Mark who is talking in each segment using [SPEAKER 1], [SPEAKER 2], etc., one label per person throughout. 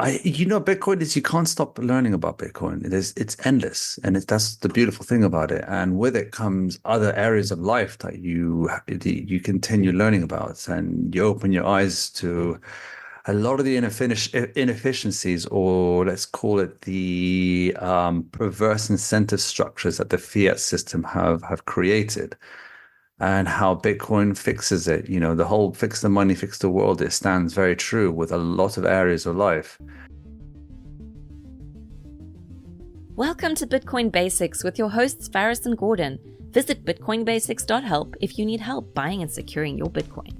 [SPEAKER 1] Bitcoin is, you can't stop learning about Bitcoin. It's endless, and that's the beautiful thing about it. And with it comes other areas of life that you continue learning about, and you open your eyes to a lot of the inefficiencies, or let's call it the perverse incentive structures that the fiat system have created, and how Bitcoin fixes it. The whole fix the money, fix the world, it stands very true with a lot of areas of life.
[SPEAKER 2] Welcome to Bitcoin Basics with your hosts Faris and Gordon. Visit bitcoinbasics.help if you need help buying and securing your Bitcoin.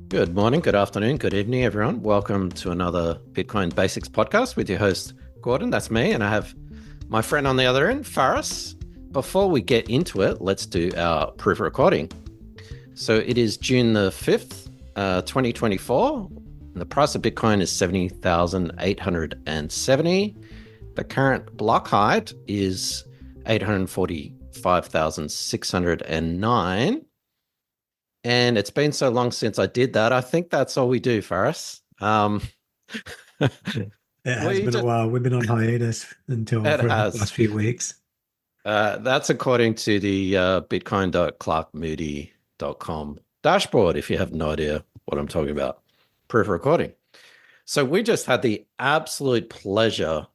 [SPEAKER 3] Good morning, good afternoon, good evening, everyone. Welcome to another Bitcoin Basics podcast with your host, Gordon. That's me, and I have my friend on the other end, Faris. Before we get into it, let's do our proof recording. So it is June the 5th, 2024. And the price of Bitcoin is 70,870. The current block height is 845,609. And it's been so long since I did that. I think that's all we do, Faris.
[SPEAKER 4] It has been a while. We've been on hiatus for the last few weeks.
[SPEAKER 3] That's according to the bitcoin.clarkmoody.com dashboard, if you have no idea what I'm talking about. Proof recording. So we just had the absolute pleasure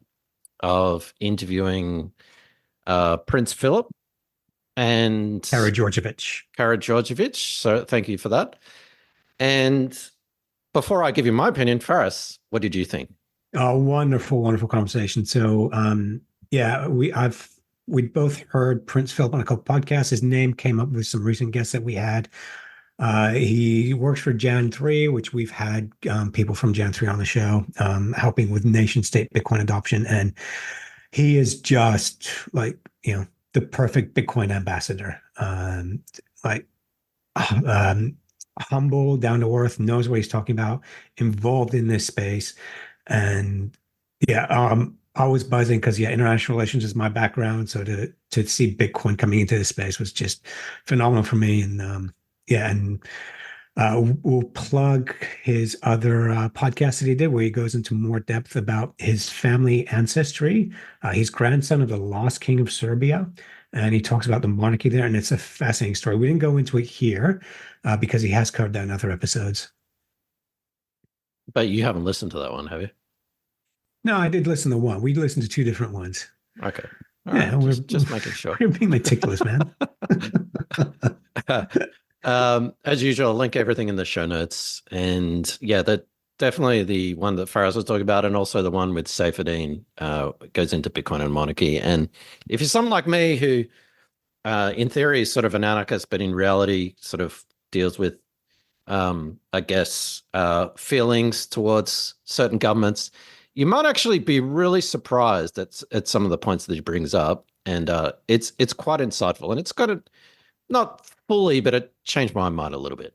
[SPEAKER 3] of interviewing Prince Filip and Karađorđević. So thank you for that. And before I give you my opinion, Faris, what did you think?
[SPEAKER 4] Oh, wonderful, wonderful conversation. So we'd both heard Prince Filip on a couple podcasts. His name came up with some recent guests that we had. He works for Jan3, which we've had people from Jan3 on the show, helping with nation state Bitcoin adoption. And he is just like, the perfect Bitcoin ambassador, humble, down to earth, knows what he's talking about, involved in this space. And I was buzzing because international relations is my background. So to see Bitcoin coming into this space was just phenomenal for me. And we'll plug his other podcast that he did where he goes into more depth about his family ancestry. He's grandson of the lost king of Serbia, and he talks about the monarchy there, and it's a fascinating story. We didn't go into it here because he has covered that in other episodes.
[SPEAKER 3] But you haven't listened to that one, have you?
[SPEAKER 4] No, I did listen to one. We listened to two different ones.
[SPEAKER 3] Okay. All right. We're just making sure.
[SPEAKER 4] We're being meticulous, man.
[SPEAKER 3] As usual, I'll link everything in the show notes. And that definitely the one that Faris was talking about, and also the one with Saifedean goes into Bitcoin and monarchy. And if you're someone like me who, in theory, is sort of an anarchist, but in reality sort of deals with, feelings towards certain governments, you might actually be really surprised at some of the points that he brings up. And it's quite insightful. And it's got a, not fully, but it changed my mind a little bit.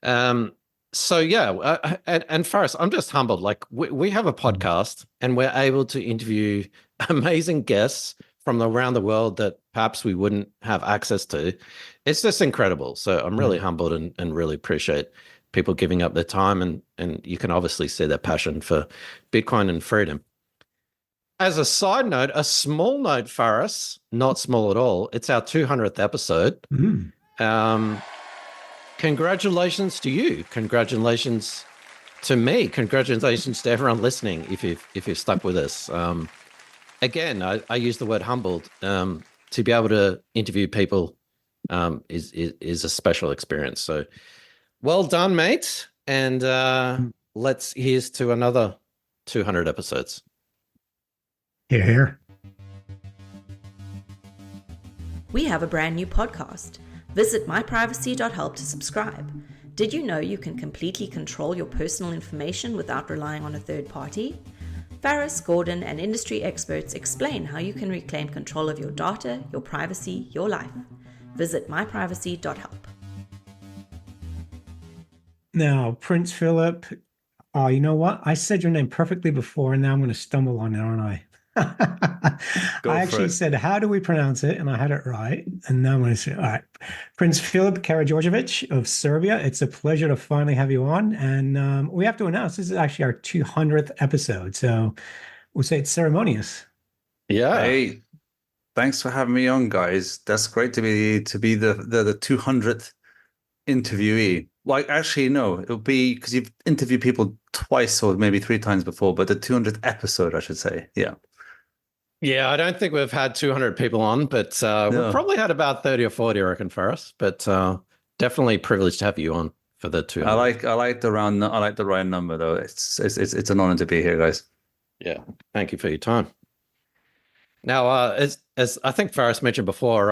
[SPEAKER 3] And Faris, I'm just humbled. Like we have a podcast and we're able to interview amazing guests from around the world that perhaps we wouldn't have access to. It's just incredible. So I'm really humbled and really appreciate people giving up their time, and you can obviously see their passion for Bitcoin and freedom. As a side note, a small note, Faris, not small at all. It's our 200th episode. Congratulations to you. Congratulations to me. Congratulations to everyone listening if you've stuck with us. Again, I use the word humbled. To be able to interview people is a special experience. So well done, mate. And here's to another 200 episodes.
[SPEAKER 4] Here.
[SPEAKER 2] We have a brand new podcast. Visit myprivacy.help to subscribe. Did you know you can completely control your personal information without relying on a third party? Faris, Gordon, and industry experts explain how you can reclaim control of your data, your privacy, your life. Visit myprivacy.help.
[SPEAKER 4] Now, Prince Filip, you know what? I said your name perfectly before, and now I'm going to stumble on it, aren't I? I
[SPEAKER 1] Go for
[SPEAKER 4] actually
[SPEAKER 1] it.
[SPEAKER 4] said, how do we pronounce it? And I had it right. And now I'm going to say, all right, Prince Filip Karađorđević of Serbia. It's a pleasure to finally have you on. And we have to announce this is actually our 200th episode. So we'll say it's ceremonious.
[SPEAKER 3] Yeah.
[SPEAKER 1] Hey, thanks for having me on, guys. That's great to be the 200th interviewee. Like, actually, no, it'll be because you've interviewed people twice or maybe 3 times before, but the 200th episode, I should say. Yeah.
[SPEAKER 3] Yeah, I don't think we've had 200 people on, but we've
[SPEAKER 1] No.
[SPEAKER 3] probably had about 30 or 40, I reckon, for us. But definitely privileged to have you on for the 200.
[SPEAKER 1] I like the round number though. It's an honor to be here, guys.
[SPEAKER 3] Yeah, thank you for your time. Now, as I think Faris mentioned before,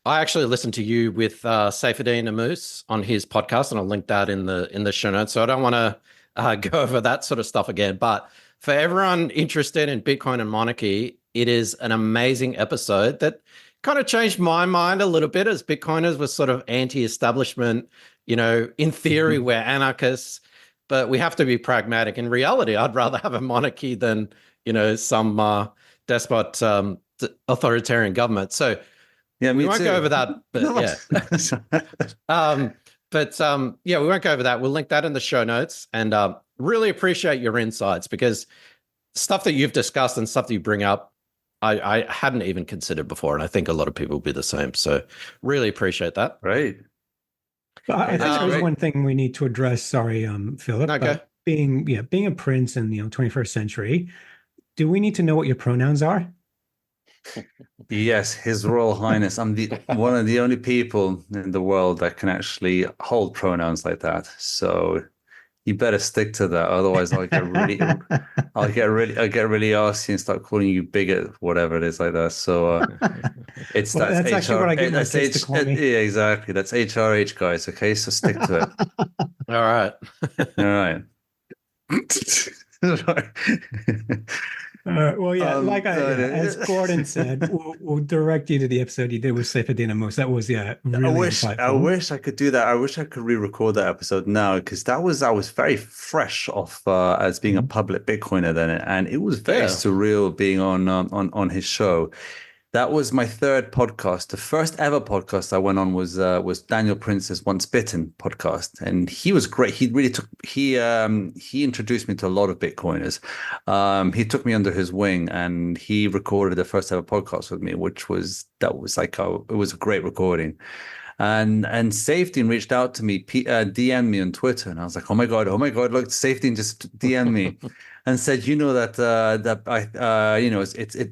[SPEAKER 3] I actually listened to you with Saifedean Ammous on his podcast, and I'll link that in the show notes. So I don't want to go over that sort of stuff again. But for everyone interested in Bitcoin and monarchy, it is an amazing episode that kind of changed my mind a little bit, as Bitcoiners were sort of anti-establishment. You know, in theory, we're anarchists, but we have to be pragmatic. In reality, I'd rather have a monarchy than, you know, some despot authoritarian government. So
[SPEAKER 1] Yeah,
[SPEAKER 3] we won't go over that, but yeah. We won't go over that. We'll link that in the show notes, and really appreciate your insights, because stuff that you've discussed and stuff that you bring up, I hadn't even considered before, and I think a lot of people will be the same. So really appreciate that.
[SPEAKER 1] Right.
[SPEAKER 4] But I think there's one thing we need to address. Sorry, Philip.
[SPEAKER 3] Okay.
[SPEAKER 4] Being a prince in the 21st century, do we need to know what your pronouns are?
[SPEAKER 1] Yes, His Royal Highness. I'm one of the only people in the world that can actually hold pronouns like that. So you better stick to that. Otherwise, I'll get really arsy and start calling you bigot, whatever it is like that. So that's
[SPEAKER 4] actually what I get my kids to call me.
[SPEAKER 1] Yeah, exactly. That's HRH, guys. Okay, so stick to it.
[SPEAKER 3] All right.
[SPEAKER 1] All right.
[SPEAKER 4] As Gordon said, we'll direct you to the episode you did with Saifedean Ammous. That was really insightful.
[SPEAKER 1] I wish I could do that. I wish I could re-record that episode now, because I was very fresh off as being a public Bitcoiner then, and it was very surreal being on his show. That was my third podcast. The first ever podcast I went on was Daniel Prince's Once Bitten podcast, and he was great. He really he introduced me to a lot of Bitcoiners. He took me under his wing, and he recorded the first ever podcast with me, it was a great recording. And Safety reached out to me, DM'd me on Twitter, and I was like, oh my god, look, Safety just DM'd me. And said, you know, that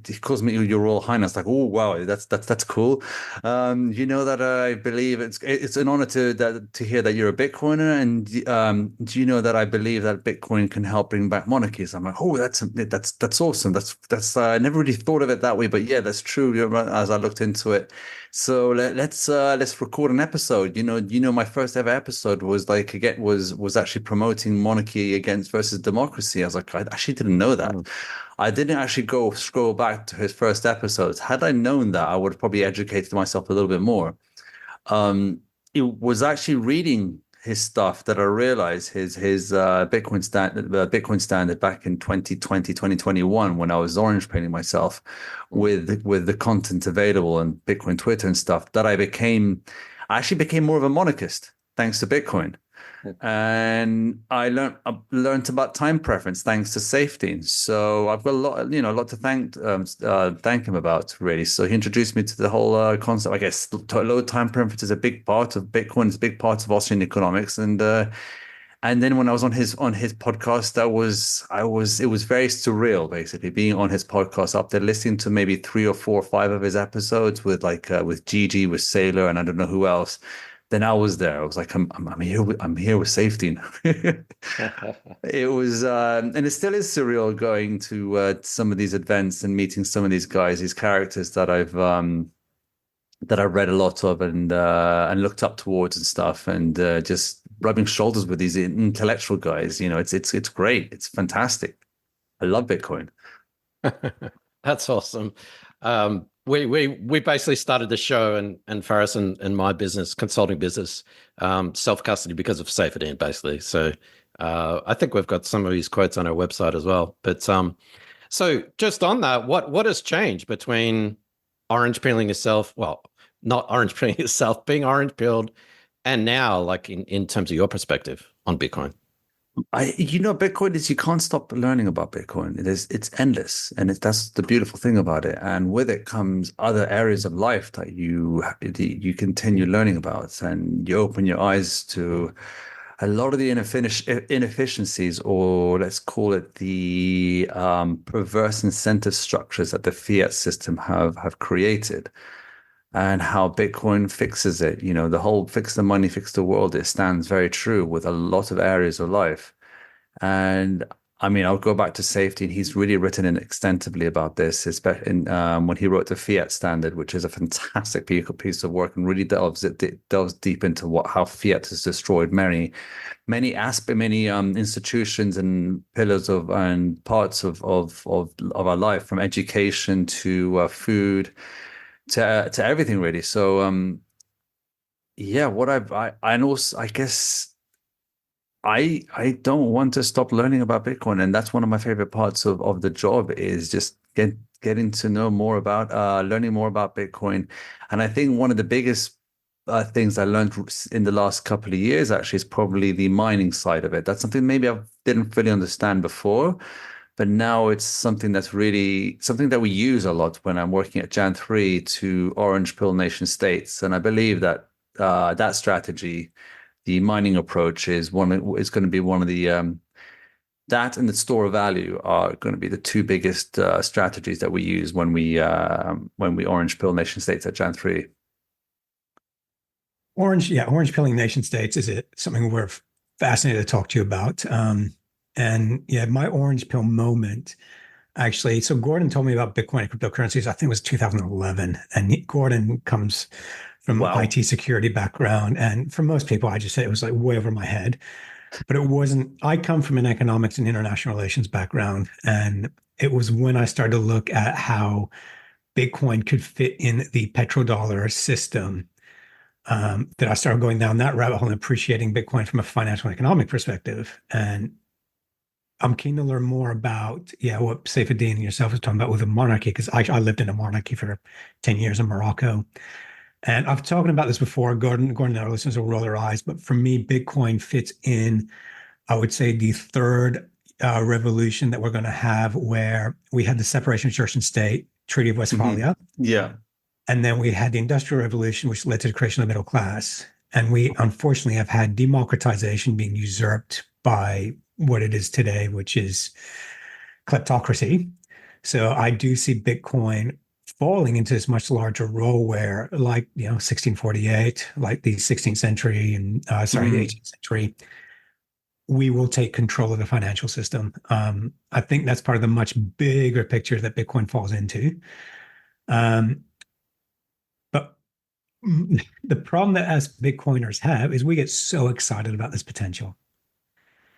[SPEAKER 1] he calls me Your Royal Highness. Like, oh wow, that's cool. You know that I believe it's an honor to hear that you're a Bitcoiner, and do you know that I believe that Bitcoin can help bring back monarchies? I'm like, oh, that's awesome. That's I never really thought of it that way, but yeah, that's true. As I looked into it. So let's record an episode. You know, my first ever episode was was actually promoting monarchy versus democracy. I was like, I actually didn't know that. I didn't actually go scroll back to his first episodes. Had I known that, I would have probably educated myself a little bit more. It was actually reading his stuff that I realized his Bitcoin standard back in 2020, 2021, when I was orange pailing myself with the content available and Bitcoin Twitter and stuff, that I actually became more of a monarchist thanks to Bitcoin. And I learned about time preference thanks to Safety. So I've got a lot to thank him about, really. So he introduced me to the whole concept. I guess low time preference is a big part of Bitcoin. It's a big part of Austrian economics. And then when I was on his podcast, it was very surreal, basically being on his podcast, up there listening to maybe 3 or 4 or 5 of his episodes with Gigi, with Sailor, and I don't know who else. Then I was there. I was like, I'm here with Safety. It was, and it still is surreal going to some of these events and meeting some of these guys, these characters that I've read a lot of and looked up towards and stuff, and just rubbing shoulders with these intellectual guys. You know, it's great. It's fantastic. I love Bitcoin.
[SPEAKER 3] That's awesome. We basically started the show and Faris and my business, consulting business, self-custody because of Saifedean, basically. So I think we've got some of his quotes on our website as well. But So just on that, what has changed between orange peeling yourself? Well, not orange peeling yourself, being orange peeled, and now, like in terms of your perspective on Bitcoin.
[SPEAKER 1] Bitcoin is, you can't stop learning about Bitcoin. It's endless, and that's the beautiful thing about it. And with it comes other areas of life that you continue learning about, and you open your eyes to a lot of the inefficiencies, or let's call it the perverse incentive structures that the fiat system have created, and how Bitcoin fixes it. The whole fix the money, fix the world, it stands very true with a lot of areas of life. And I mean, I'll go back to safety, and he's really written in extensively about this, especially when he wrote the Fiat Standard, which is a fantastic piece of work, and really delves deep into how Fiat has destroyed many institutions and pillars and parts of our life, from education to food to everything, really. So yeah, and also, I guess I don't want to stop learning about Bitcoin, and that's one of my favorite parts of the job, is just getting to know more about learning more about Bitcoin. And I think one of the biggest things I learned in the last couple of years actually is probably the mining side of it. That's something maybe I didn't fully understand before, but now it's something that's really something that we use a lot when I'm working at Jan 3 to orange pill nation states. And I believe that that strategy, the mining approach, is going to be one of the that and the store of value are going to be the two biggest strategies that we use when we orange pill nation states at Jan 3.
[SPEAKER 4] Orange pilling nation states is something we're fascinated to talk to you about. And yeah, my orange pill moment, actually. So Gordon told me about Bitcoin and cryptocurrencies. I think it was 2011, and Gordon comes from IT security background, and for most people, I just say it was like way over my head. But it wasn't. I come from an economics and international relations background, and it was when I started to look at how Bitcoin could fit in the petrodollar system that I started going down that rabbit hole and appreciating Bitcoin from a financial and economic perspective. And I'm keen to learn more about, what Saifedean and yourself was talking about with a monarchy, because I lived in a monarchy for 10 years in Morocco. And I've talked about this before. Gordon and our listeners will roll their eyes. But for me, Bitcoin fits in, I would say, the third revolution that we're going to have, where we had the separation of church and state, Treaty of Westphalia.
[SPEAKER 1] Mm-hmm. Yeah.
[SPEAKER 4] And then we had the Industrial Revolution, which led to the creation of the middle class. And we unfortunately have had democratization being usurped by what it is today, which is kleptocracy. So I do see Bitcoin falling into this much larger role where, like, 1648, like the 16th century and the 18th century, we will take control of the financial system. I think that's part of the much bigger picture that Bitcoin falls into. But the problem that us Bitcoiners have is we get so excited about this potential.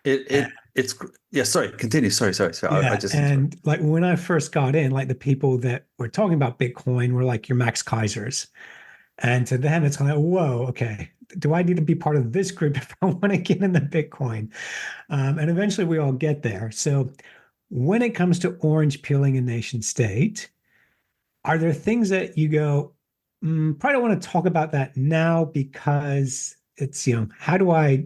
[SPEAKER 1] Sorry, continue. Sorry.
[SPEAKER 4] Yeah, and like when I first got in, like the people that were talking about Bitcoin were like your Max Kaisers. And to them, it's kind of, whoa, okay, do I need to be part of this group if I want to get into Bitcoin? And eventually we all get there. So when it comes to orange peeling a nation state, are there things that you go, probably don't want to talk about that now, because it's, how do I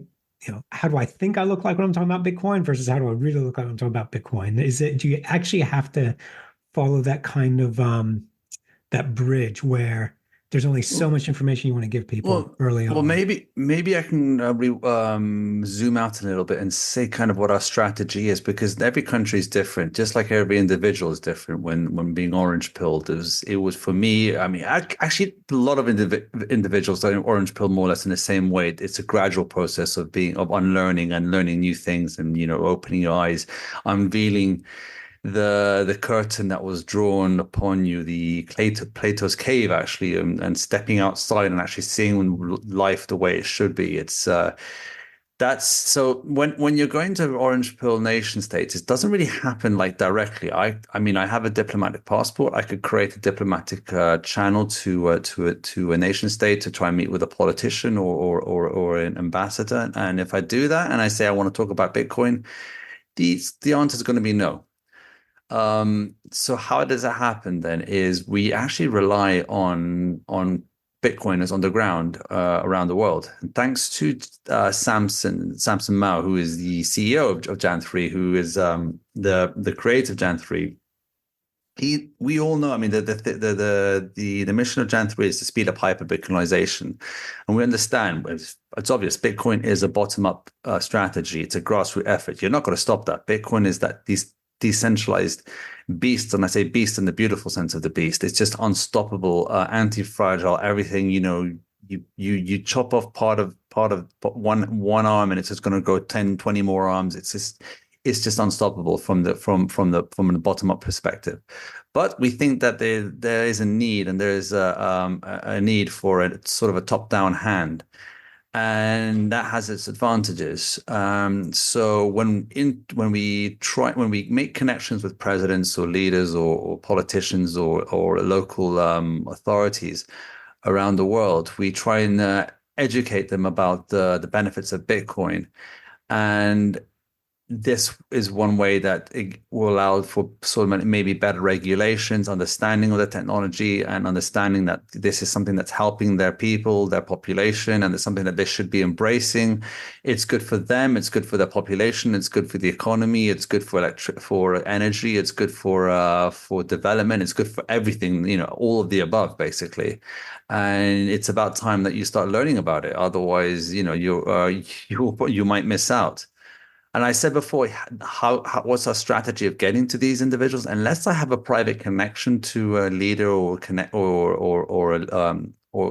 [SPEAKER 4] think I look like when I'm talking about Bitcoin versus how do I really look like when I'm talking about Bitcoin? Do you actually have to follow that kind of that bridge where there's only so much information you want to give people early on?
[SPEAKER 1] Well, maybe I can zoom out a little bit and say kind of what our strategy is, because every country is different, just like every individual is different. When being orange pilled, it was for me. I mean, actually, a lot of individuals are orange pilled more or less in the same way. It's a gradual process of unlearning and learning new things, and opening your eyes, unveiling the curtain that was drawn upon you, the Plato's cave, actually, and stepping outside and actually seeing life the way it should be. It's that's so when you're going to orange pill nation states, it doesn't really happen like directly. I mean, I have a diplomatic passport. I could create a diplomatic channel to a nation state to try and meet with a politician or an ambassador. And if I do that and I say I want to talk about Bitcoin, the answer is going to be no. So how does that happen then is we actually rely on Bitcoiners on the ground around the world. And thanks to Samson Mao, who is the CEO of Jan3, who is the creator of Jan3. We all know, I mean, the mission of Jan3 is to speed up hyperbitcoinization. And we understand, it's obvious, Bitcoin is a bottom-up strategy. It's a grassroots effort. You're not going to stop that. Bitcoin is these decentralized beast, and I say beast in the beautiful sense of the beast. It's just unstoppable, anti-fragile, everything. You chop off part of one arm and it's just going to grow 10, 20 more arms. It's just unstoppable from the bottom up perspective. But we think that there is a need, and there is a need for a sort of a top down hand. And that has its advantages. So when we make connections with presidents or leaders or politicians or local authorities around the world, we try and educate them about the benefits of Bitcoin. And this is one way that it will allow for sort of maybe better regulations, understanding of the technology, and understanding that this is something that's helping their people, their population, and it's something that they should be embracing. It's good for them. It's good for their population. It's good for the economy. It's good for energy. It's good for development. It's good for everything. All of the above, basically. And it's about time that you start learning about it. Otherwise, you might miss out. And I said before, what's our strategy of getting to these individuals? Unless I have a private connection to a leader or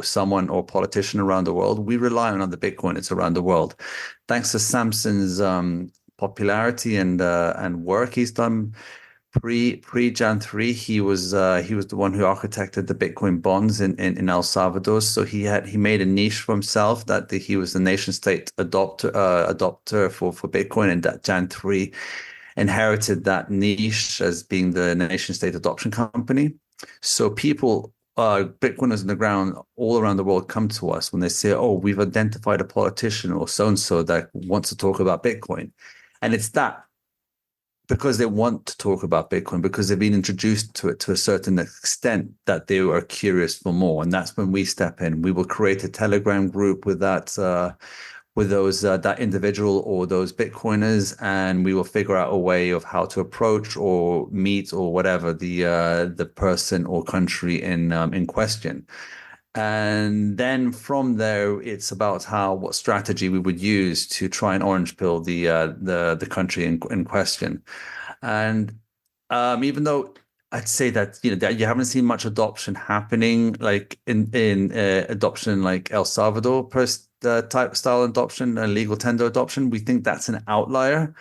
[SPEAKER 1] someone or politician around the world, we rely on the Bitcoiners around the world. Thanks to Samson's popularity and work he's done pre Jan3, he was the one who architected the Bitcoin bonds in El Salvador. So he made a niche for himself that he was the nation state adopter for Bitcoin, and that Jan3 inherited that niche as being the nation state adoption company. So people, Bitcoiners on the ground all around the world, come to us when they say, "Oh, we've identified a politician or so and so that wants to talk about Bitcoin," and it's that. Because they want to talk about Bitcoin, because they've been introduced to it to a certain extent that they are curious for more. And that's when we step in. We will create a Telegram group with that individual or those Bitcoiners, and we will figure out a way of how to approach or meet or whatever the person or country in question. And then from there, it's about what strategy we would use to try and orange pill the country in question. And even though I'd say that that you haven't seen much adoption happening, like in adoption like El Salvador type style adoption, legal tender adoption, we think that's an outlier.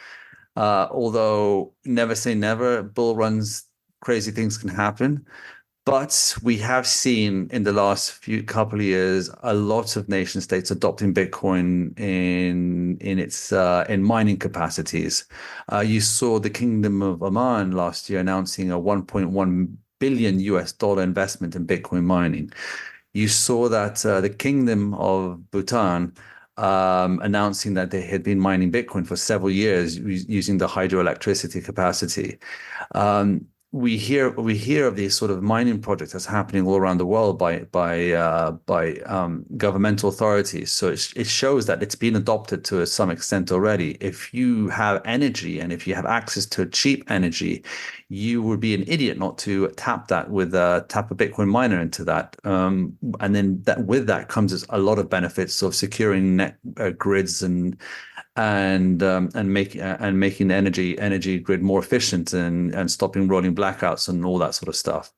[SPEAKER 1] Although never say never, bull runs, crazy things can happen. But we have seen in the last couple of years a lot of nation states adopting Bitcoin in mining capacities. You saw the Kingdom of Oman last year announcing a $1.1 billion investment in Bitcoin mining. You saw that the Kingdom of Bhutan announcing that they had been mining Bitcoin for several years using the hydroelectricity capacity. We hear of these sort of mining projects that's happening all around the world by governmental authorities. So it shows that it's been adopted to some extent already. If you have energy and if you have access to cheap energy, you would be an idiot not to tap a Bitcoin miner into that. And then with that comes a lot of benefits of securing net grids and making the energy grid more efficient and stopping rolling blackouts and all that sort of stuff.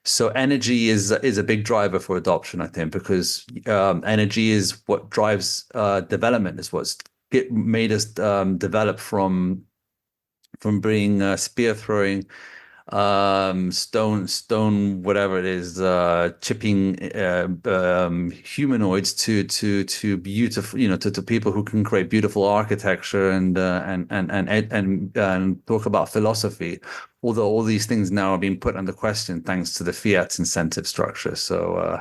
[SPEAKER 1] So energy is a big driver for adoption, I think, because energy is what drives development. Is what's made us develop from being spear throwing, stone, whatever it is, chipping humanoids to beautiful, to people who can create beautiful architecture and talk about philosophy. Although all these things now are being put under question thanks to the fiat incentive structure. So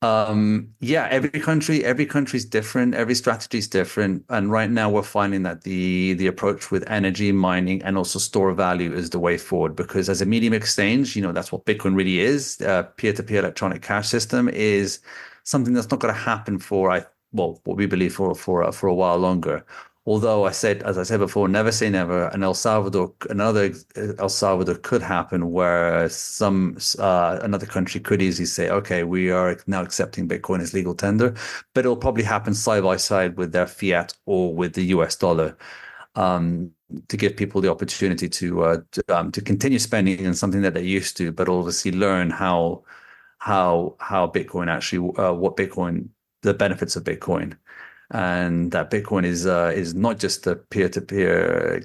[SPEAKER 1] Yeah, every country's different, every strategy is different. And right now we're finding that the approach with energy mining and also store of value is the way forward, because as a medium exchange, that's what Bitcoin really is. Peer-to-peer electronic cash system is something that's not going to happen what we believe for a while longer. Although as I said before, never say never. Another El Salvador could happen where another country could easily say, okay, we are now accepting Bitcoin as legal tender, but it'll probably happen side by side with their fiat or with the US dollar, to give people the opportunity to continue spending in something that they're used to, but obviously learn how Bitcoin actually the benefits of Bitcoin. And that Bitcoin is not just a peer-to-peer,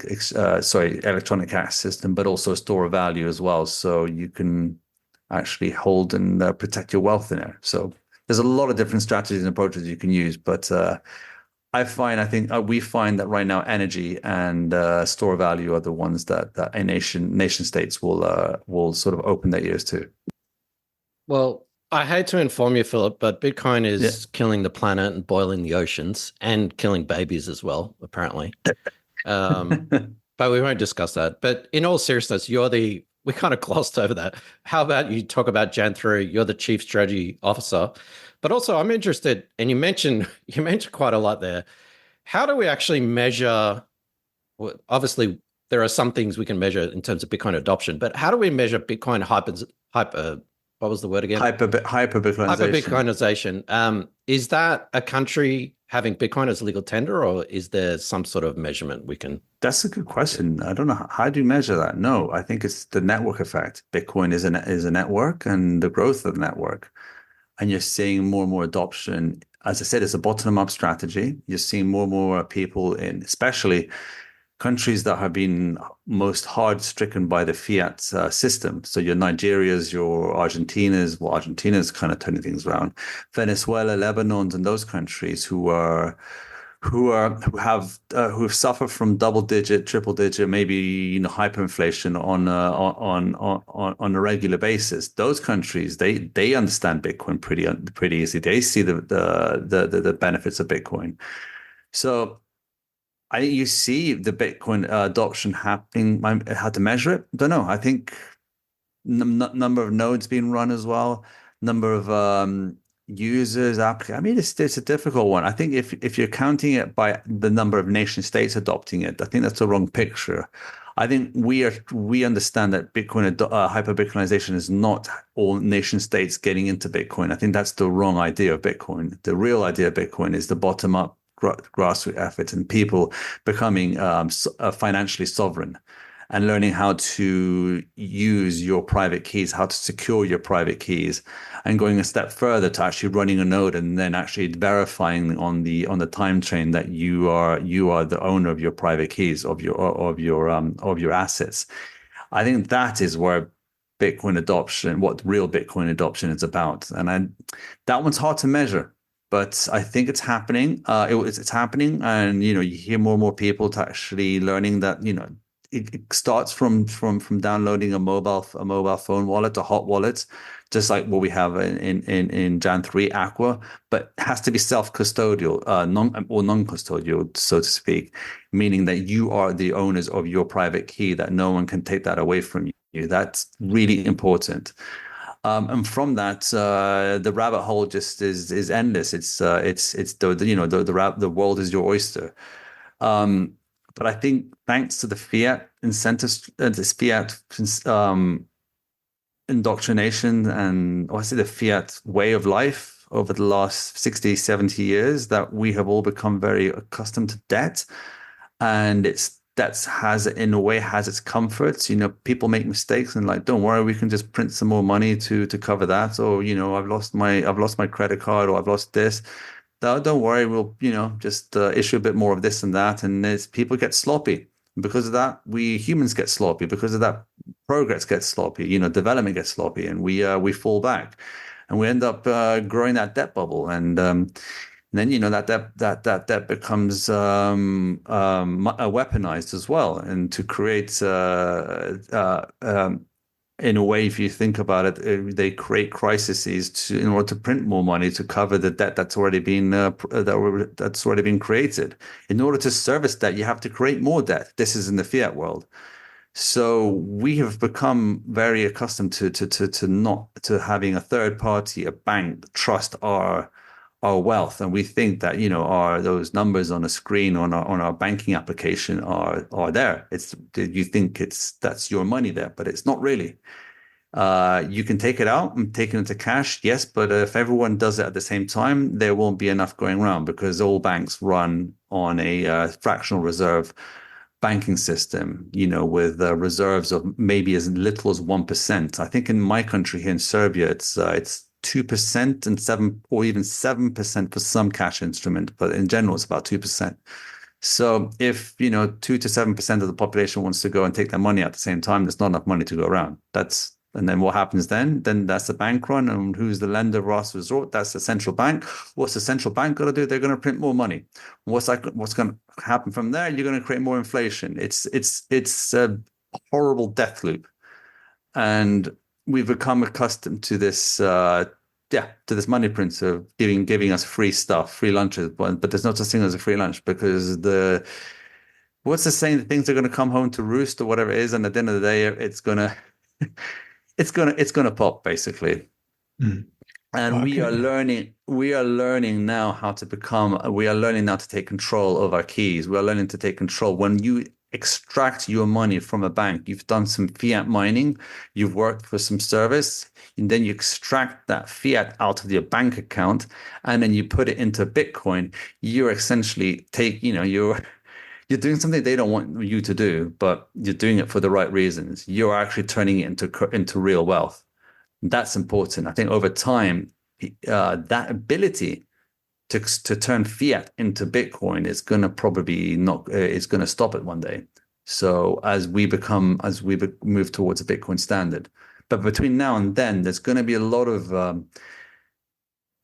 [SPEAKER 1] electronic cash system, but also a store of value as well. So you can actually hold and protect your wealth in there. So there's a lot of different strategies and approaches you can use. But we find that right now energy and store of value are the ones that nation states will sort of open their ears to.
[SPEAKER 3] Well, I hate to inform you, Philip, but Bitcoin is
[SPEAKER 1] Yeah.
[SPEAKER 3] killing the planet and boiling the oceans and killing babies as well, apparently. But we won't discuss that. But in all seriousness, we kind of glossed over that. How about you talk about Jan 3? You're the chief strategy officer. But also I'm interested, and you mentioned quite a lot there. How do we actually measure, well, obviously there are some things we can measure in terms of Bitcoin adoption, but how do we measure Bitcoin hyper what was the word again?
[SPEAKER 1] Hyper-Bitcoinization.
[SPEAKER 3] Hyper-Bitcoinization. Is that a country having Bitcoin as legal tender, or is there some sort of measurement we can?
[SPEAKER 1] That's a good question. I don't know. How do you measure that? No, I think it's the network effect. Bitcoin is a network, and the growth of the network. And you're seeing more and more adoption. As I said, it's a bottom-up strategy. You're seeing more and more people especially countries that have been most hard stricken by the fiat system. So your Nigerias, your Argentinas, Argentina's kind of turning things around. Venezuela, Lebanon, and those countries who have suffered from double-digit, triple-digit, maybe hyperinflation on a regular basis. Those countries, they understand Bitcoin pretty easily. They see the benefits of Bitcoin. So I think you see the Bitcoin adoption happening. How to measure it? Don't know. I think number of nodes being run as well, number of users. I mean, it's a difficult one. I think if you're counting it by the number of nation states adopting it, I think that's the wrong picture. I think we understand that Bitcoin hyper-Bitcoinization is not all nation states getting into Bitcoin. I think that's the wrong idea of Bitcoin. The real idea of Bitcoin is the bottom-up grassroots efforts and people becoming financially sovereign and learning how to use your private keys, how to secure your private keys, and going a step further to actually running a node and then actually verifying on the time chain that you are the owner of your private keys, of your assets. I think that is where Bitcoin adoption, what real Bitcoin adoption is about, and that one's hard to measure. But I think it's happening. It's happening, and you hear more and more people to actually learning that it starts from downloading a mobile phone wallet, a hot wallet, just like what we have in Jan 3 Aqua, but it has to be self-custodial, non-custodial, so to speak, meaning that you are the owners of your private key, that no one can take that away from you. That's really important. And from that, the rabbit hole just is endless. It's the world is your oyster. But I think thanks to the fiat incentives, this fiat indoctrination, and obviously the fiat way of life over the last 60, 70 years, that we have all become very accustomed to debt, and in a way has its comforts. People make mistakes and don't worry, we can just print some more money to cover that. Or I've lost my credit card, or I've lost this. Don't worry, we'll just issue a bit more of this and that. And people get sloppy. Because of that, we humans get sloppy. Because of that, progress gets sloppy. Development gets sloppy, and we fall back, and we end up growing that debt bubble. And then that debt becomes weaponized as well, and to create in a way, if you think about it, they create crises in order to print more money to cover the debt that's already been that's already been created. In order to service debt, you have to create more debt. This is in the fiat world. So we have become very accustomed to having a third party, a bank, trust our wealth, and we think that those numbers on a screen on our banking application are there. You think that's your money there, but it's not really. You can take it out and take it into cash, yes, but if everyone does it at the same time, there won't be enough going around because all banks run on a fractional reserve banking system, with reserves of maybe as little as 1%. I think in my country here in Serbia, it's 2% and 7 or even 7% for some cash instrument, but in general, it's about 2%. So if 2 to 7% of the population wants to go and take their money at the same time, there's not enough money to go around. And then what happens then? Then that's the bank run, and who's the lender of last resort? That's the central bank. What's the central bank going to do? They're going to print more money. What's going to happen from there? You're going to create more inflation. It's a horrible death loop, and we've become accustomed to this. To this money print of giving us free stuff, free lunches, but there's no such thing as a free lunch because what's the saying? The things are going to come home to roost or whatever it is, and at the end of the day, it's gonna it's gonna pop basically. And
[SPEAKER 4] Okay.
[SPEAKER 1] we are learning now we are learning now to take control of our keys. We are learning to take control. When you extract your money from a bank, you've done some fiat mining, you've worked for some service, and then you extract that fiat out of your bank account, and then you put it into Bitcoin. You're essentially you're doing something they don't want you to do, but you're doing it for the right reasons. You're actually turning it into real wealth. That's important. I think over time, that ability to turn fiat into Bitcoin is going to probably not, it's going to stop it one day. So as we move towards a Bitcoin standard, but between now and then, there's going to be a lot of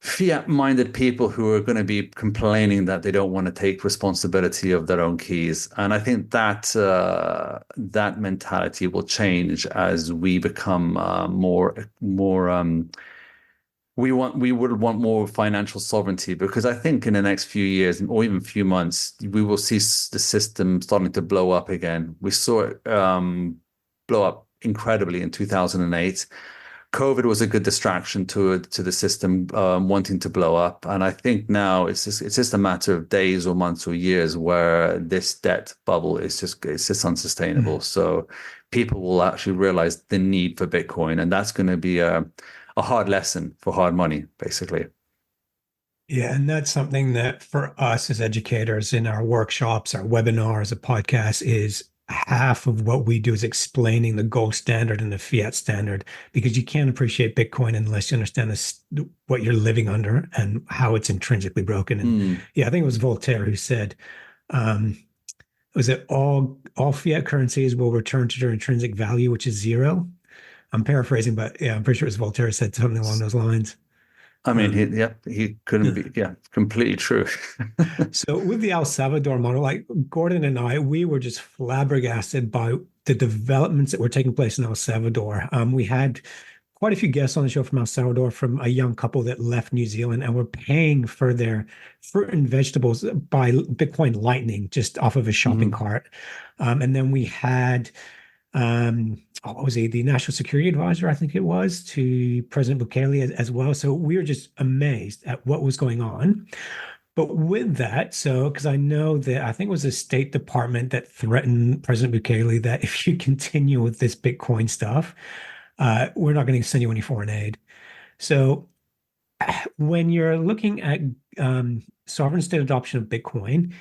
[SPEAKER 1] fiat-minded people who are going to be complaining that they don't want to take responsibility of their own keys. And I think that that mentality will change as we become more. We would want more financial sovereignty, because I think in the next few years or even few months, we will see the system starting to blow up again. We saw it blow up incredibly in 2008. COVID was a good distraction to the system wanting to blow up, and I think now it's just a matter of days or months or years where this debt bubble is just unsustainable. So people will actually realize the need for Bitcoin, and that's going to be a hard lesson for hard money, basically.
[SPEAKER 4] Yeah, and that's something that for us as educators in our workshops, our webinars, a podcast, is half of what we do is explaining the gold standard and the fiat standard, because you can't appreciate Bitcoin unless you understand what you're living under and how it's intrinsically broken. And yeah, I think it was Voltaire who said, was it all fiat currencies will return to their intrinsic value, which is zero? I'm paraphrasing, but yeah, I'm pretty sure it was Voltaire who said something along those lines.
[SPEAKER 1] I mean, he couldn't be, completely true.
[SPEAKER 4] So with the El Salvador model, like Gordon and I, we were just flabbergasted by the developments that were taking place in El Salvador. We had quite a few guests on the show from El Salvador, from a young couple that left New Zealand and were paying for their fruit and vegetables by Bitcoin Lightning just off of a shopping cart. And then we had what was he? The National Security Advisor, I think it was, to President Bukele as well. So we were just amazed at what was going on. But with that, because I know that I think it was the State Department that threatened President Bukele that if you continue with this Bitcoin stuff, we're not going to send you any foreign aid. So when you're looking at sovereign state adoption of Bitcoin,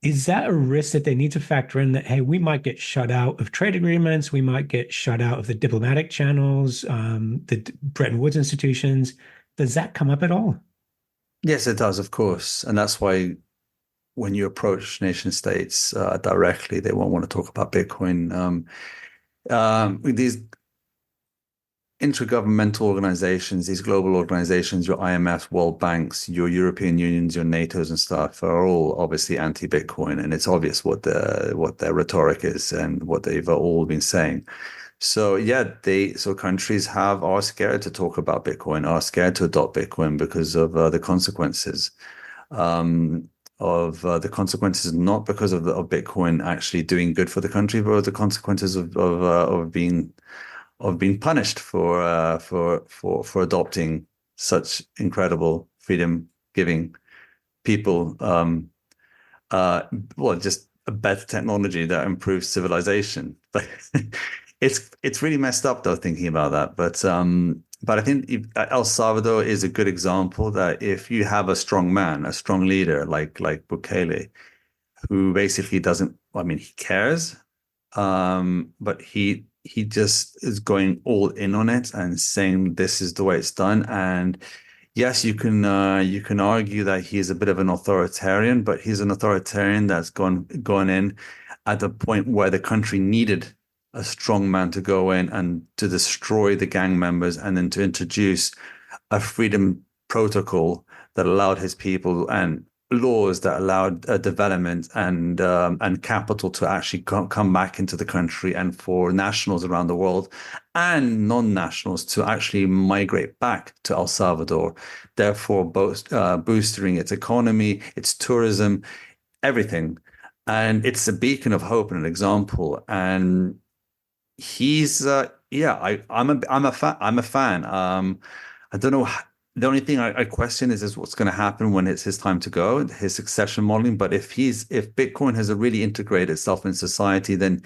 [SPEAKER 4] is that a risk that they need to factor in, that, hey, we might get shut out of trade agreements, we might get shut out of the diplomatic channels, the Bretton Woods institutions? Does that come up at all?
[SPEAKER 1] Yes, it does, of course. And that's why when you approach nation states directly, they won't want to talk about Bitcoin. These intergovernmental organizations, these global organizations, your IMF, World Banks, your European Unions, your NATOs and stuff, are all obviously anti-Bitcoin, and it's obvious what their rhetoric is and what they've all been saying. So yeah, so countries are scared to talk about Bitcoin, are scared to adopt Bitcoin because of the consequences. The consequences, not because of Bitcoin actually doing good for the country, but the consequences of being punished for adopting such incredible freedom giving people. Well, just a better technology that improves civilization. But it's really messed up though thinking about that. But I think El Salvador is a good example that if you have a strong man, a strong leader like Bukele, who basically doesn't, I mean, he cares, but he just is going all in on it and saying this is the way it's done. And yes, you can argue that he's a bit of an authoritarian, but he's an authoritarian that's gone in at the point where the country needed a strong man to go in and to destroy the gang members, and then to introduce a freedom protocol that allowed his people, and laws that allowed development and capital to actually come back into the country, and for nationals around the world and non-nationals to actually migrate back to El Salvador, therefore boosting its economy, its tourism, everything. And it's a beacon of hope and an example. And he's I'm a fan. I don't know. The only thing I question is what's going to happen when it's his time to go, his succession modeling. But if Bitcoin has really integrated itself in society, then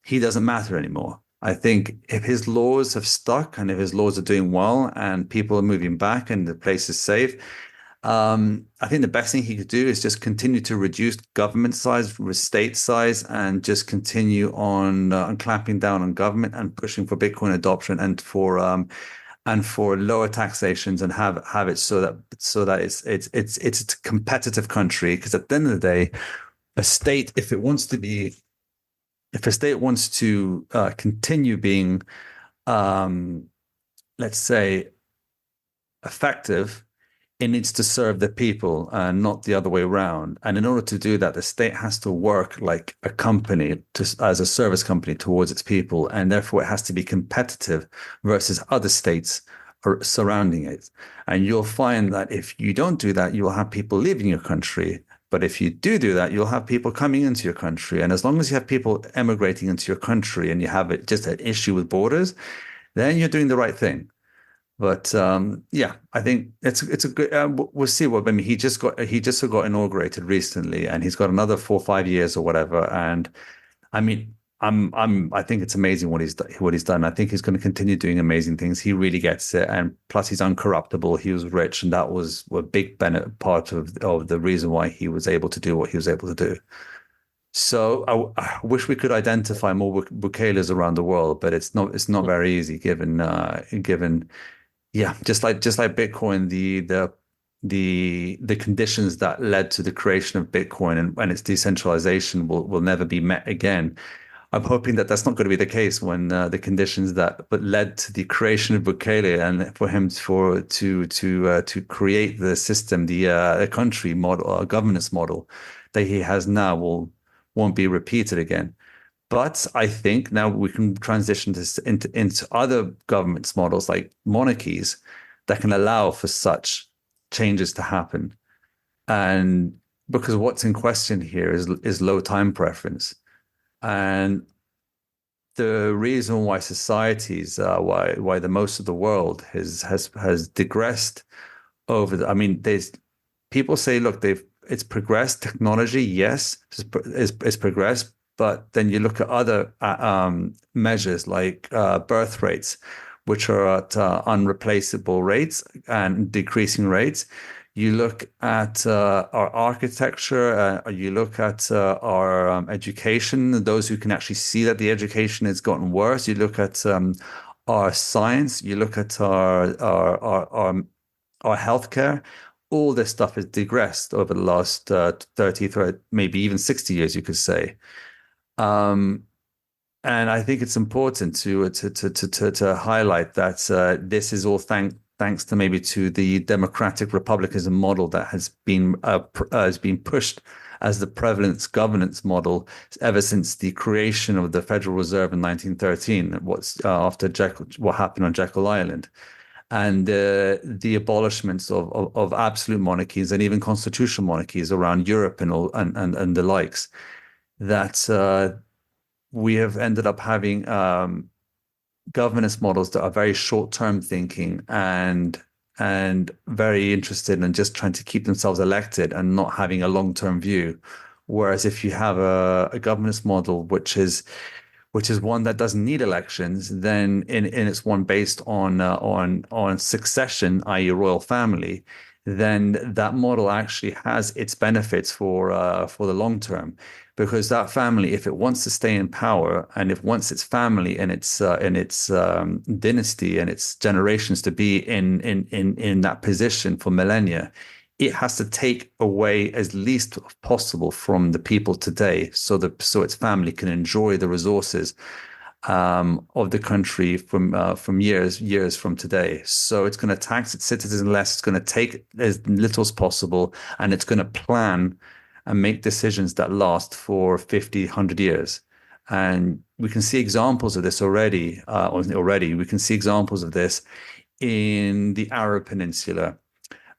[SPEAKER 1] he doesn't matter anymore. I think if his laws have stuck and if his laws are doing well and people are moving back and the place is safe, I think the best thing he could do is just continue to reduce government size, state size, and just continue on clamping down on government and pushing for Bitcoin adoption and for lower taxations, and have it so that it's a competitive country. Because at the end of the day, a state, if a state wants to continue being, let's say, effective, it needs to serve the people and not the other way around. And in order to do that, the state has to work like a company, as a service company towards its people. And therefore, it has to be competitive versus other states surrounding it. And you'll find that if you don't do that, you'll have people leaving your country. But if you do that, you'll have people coming into your country. And as long as you have people emigrating into your country and you have just an issue with borders, then you're doing the right thing. But yeah, I think it's a good. We'll see what. I mean, he just got inaugurated recently, and he's got another 4 or 5 years or whatever. And I mean, I think it's amazing what he's done. I think he's going to continue doing amazing things. He really gets it, and plus he's uncorruptible. He was rich, and that was a big part of the reason why he was able to do what he was able to do. So I wish we could identify more Bukeles around the world, but it's not very easy given. Yeah, just like Bitcoin, the conditions that led to the creation of Bitcoin and its decentralization will never be met again. I'm hoping that that's not going to be the case when the conditions that led to the creation of Bukele and for him to create the system, the country model, governance model that he has now won't be repeated again. But I think now we can transition this into other governance models like monarchies that can allow for such changes to happen. And because what's in question here is low time preference. And the reason why societies, why the most of the world has digressed over I mean, there's people say, look, it's progressed. Technology, yes, it's progressed. But then you look at other measures like birth rates, which are at unreplaceable rates and decreasing rates. You look at our architecture, you look at our education, those who can actually see that the education has gotten worse. You look at our science, you look at our healthcare. All this stuff has digressed over the last 30, maybe even 60 years, you could say. And I think it's important to highlight that this is all thanks to maybe to the democratic republicanism model that has been pushed as the prevalent governance model ever since the creation of the Federal Reserve in 1913, after what happened on Jekyll Island, and the abolishments of absolute monarchies and even constitutional monarchies around Europe and the likes, that we have ended up having governance models that are very short-term thinking and very interested in just trying to keep themselves elected and not having a long-term view. Whereas if you have a governance model which is one that doesn't need elections, then it's one based on succession, i.e. royal family, then that model actually has its benefits for the long term, because that family, if it wants to stay in power and if wants its family and its dynasty and its generations to be in that position for millennia, it has to take away as least possible from the people today, so its family can enjoy the resources of the country from years from today. So it's going to tax its citizens less. It's going to take as little as possible, and it's going to plan and make decisions that last for 50, 100 years. And we can see examples of this already. We can see examples of this in the Arab Peninsula.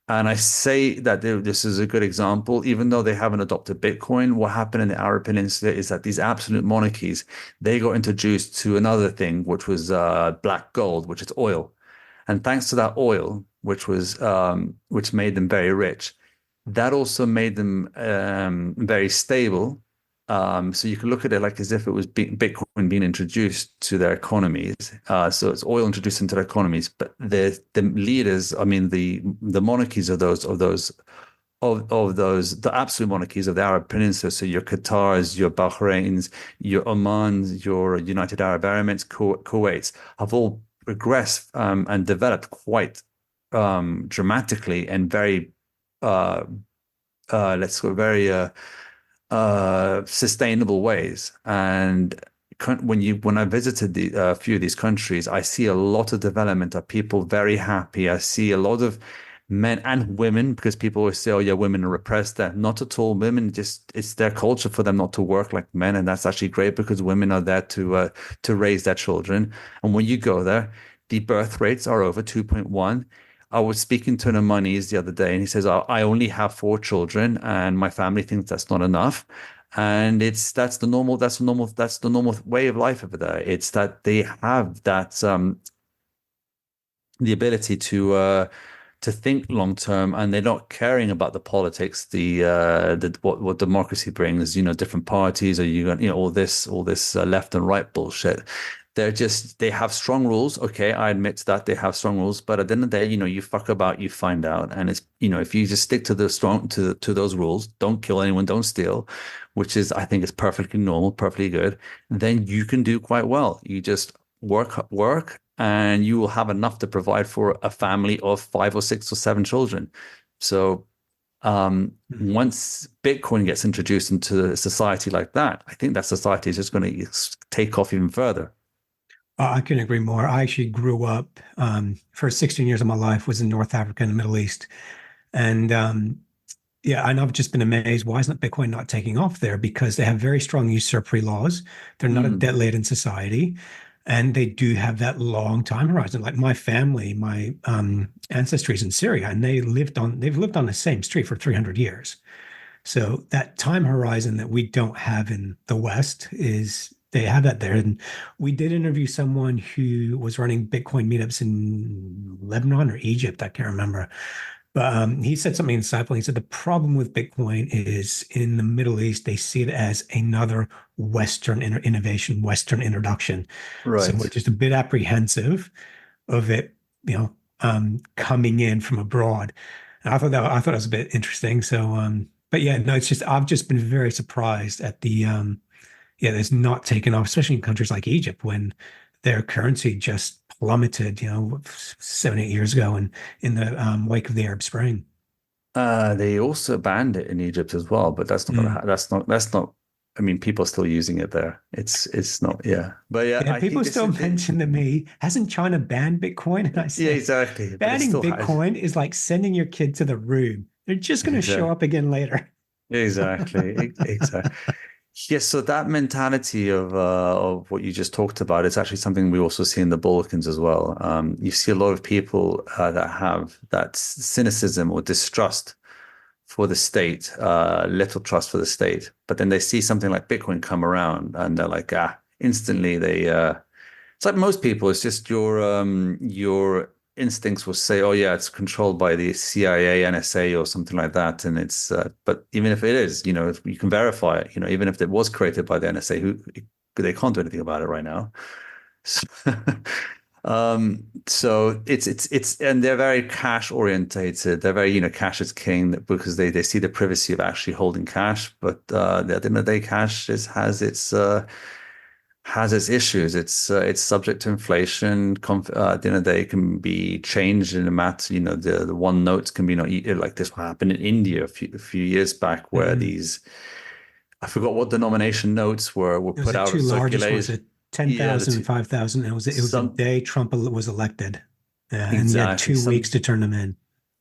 [SPEAKER 1] And I say that this is a good example, even though they haven't adopted Bitcoin. What happened in the Arab Peninsula is that these absolute monarchies, they got introduced to another thing, which was black gold, which is oil. And thanks to that oil, which made them very rich, that also made them very stable. So you can look at it like as if it was Bitcoin being introduced to their economies. So it's oil introduced into their economies, but the leaders, I mean, the monarchies of those, the absolute monarchies of the Arab Peninsula. So your Qatars, your Bahrains, your Omans, your United Arab Emirates, Kuwaits, have all progressed and developed quite dramatically and very sustainable ways. And when I visited a few of these countries, I see a lot of development of people very happy. I see a lot of men and women, because people always say, oh yeah, women are repressed. There, not at all. Women, it's their culture for them not to work like men, and that's actually great, because women are there to raise their children. And when you go there, the birth rates are over 2.1. I was speaking to an Omanis the other day, and he says, I only have 4 children and my family thinks that's not enough. And that's the normal way of life over there. It's that they have that the ability to think long term, and they're not caring about the politics, what democracy brings, different parties, or all this left and right bullshit. They have strong rules. Okay, I admit that they have strong rules, but at the end of the day, you fuck about, you find out. And it's, if you just stick to those rules, don't kill anyone, don't steal, which is, I think, is perfectly normal, perfectly good, then you can do quite well. You just work, and you will have enough to provide for a family of 5 or 6 or 7 children. So once Bitcoin gets introduced into a society like that, I think that society is just going to take off even further.
[SPEAKER 4] I couldn't agree more. I actually grew up, first 16 years of my life was in North Africa and the Middle East. And and I've just been amazed. Why isn't Bitcoin not taking off there? Because they have very strong usurpatory laws. They're not a debt-laden society. And they do have that long time horizon. Like my family, my ancestry is in Syria, and they've lived on the same street for 300 years. So that time horizon that we don't have in the West they have that there. And we did interview someone who was running Bitcoin meetups in Lebanon or Egypt. I can't remember. But he said something insightful. He said the problem with Bitcoin is in the Middle East, they see it as another Western innovation, Western introduction.
[SPEAKER 1] Right.
[SPEAKER 4] So we're just a bit apprehensive of it, coming in from abroad. And I thought that was a bit interesting. So, but yeah, no, it's just, I've just been very surprised at the, it's not taken off, especially in countries like Egypt, when their currency just plummeted, 7, 8 years ago, and in the wake of the Arab Spring.
[SPEAKER 1] They also banned it in Egypt as well, but that's not. I mean, people are still using it there. It's not. Yeah, but yeah,
[SPEAKER 4] people still mention to me, hasn't China banned Bitcoin? And I say,
[SPEAKER 1] exactly.
[SPEAKER 4] Banning Bitcoin is like sending your kid to the room. They're just going to show up again later.
[SPEAKER 1] Exactly. Yes, so that mentality of what you just talked about is actually something we also see in the Balkans as well. You see a lot of people that have that cynicism or distrust for the state, little trust for the state, but then they see something like Bitcoin come around and they're like, instantly it's like most people, it's just your instincts will say, oh yeah, it's controlled by the CIA, NSA, or something like that. And but even if it is, if you can verify it, even if it was created by the NSA, they can't do anything about it right now. So, so and they're very cash orientated. They're very, cash is king because they see the privacy of actually holding cash. But at the end of the day, cash has its issues. It's subject to inflation. At the end of the day, it can be changed in a matter. The one note can be not like this happened in India a few years back, where these I forgot what denomination notes were put out of
[SPEAKER 4] circulation. Was it 10,000,
[SPEAKER 1] Yeah,
[SPEAKER 4] 5,000? It was the day Trump was elected, and he had
[SPEAKER 1] exactly
[SPEAKER 4] 2 weeks to turn them in.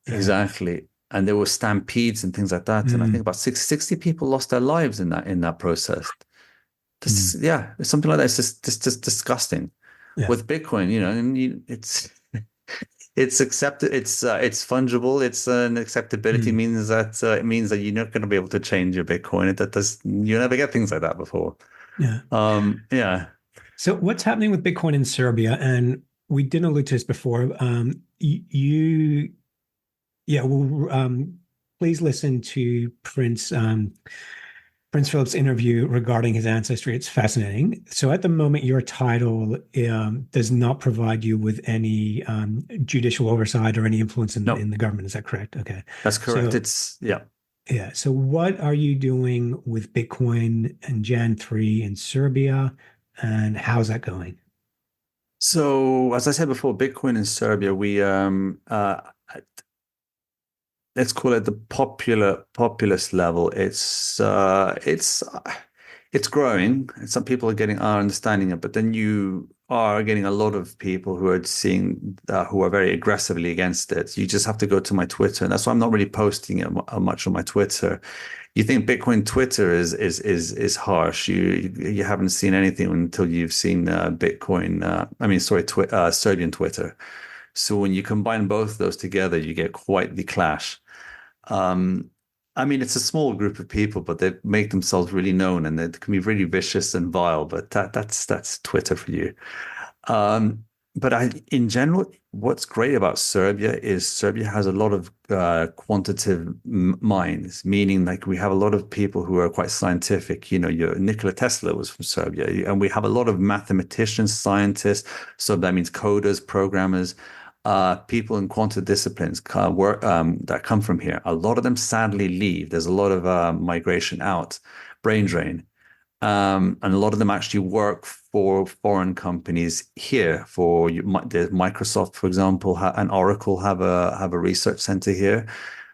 [SPEAKER 1] Exactly. And there were stampedes and things like that. And I think about 60 people lost their lives in that process. Yeah, something like that. It's just disgusting.
[SPEAKER 4] Yeah.
[SPEAKER 1] With Bitcoin, it's accepted. It's fungible. It's an acceptability means that it means that you're not going to be able to change your Bitcoin. You never get things like that before.
[SPEAKER 4] Yeah.
[SPEAKER 1] Yeah.
[SPEAKER 4] So what's happening with Bitcoin in Serbia? And we didn't allude to this before. Please listen to Prince Philip's interview regarding his ancestry. It's fascinating. So at the moment, your title does not provide you with any judicial oversight or any influence in the government. Is that correct? Okay.
[SPEAKER 1] That's correct.
[SPEAKER 4] So, yeah. So what are you doing with Bitcoin and Jan 3 in Serbia, and how's that going?
[SPEAKER 1] So as I said before, Bitcoin in Serbia, we let's call it the populist level. It's growing, and some people are understanding it, but then you are getting a lot of people who are who are very aggressively against it. You just have to go to my Twitter, and that's why I'm not really posting it much on my Twitter. You think Bitcoin Twitter is harsh. You haven't seen anything until you've seen Bitcoin. Serbian Twitter. So when you combine both of those together, you get quite the clash. It's a small group of people, but they make themselves really known, and they can be really vicious and vile. But that's Twitter for you. In general, what's great about Serbia is Serbia has a lot of quantitative minds, meaning like we have a lot of people who are quite scientific. Your Nikola Tesla was from Serbia, and we have a lot of mathematicians, scientists. So that means coders, programmers. People in quantitative disciplines that come from here. A lot of them sadly leave. There's a lot of migration out, brain drain. And a lot of them actually work for foreign companies here. Microsoft, for example, and Oracle have a research center here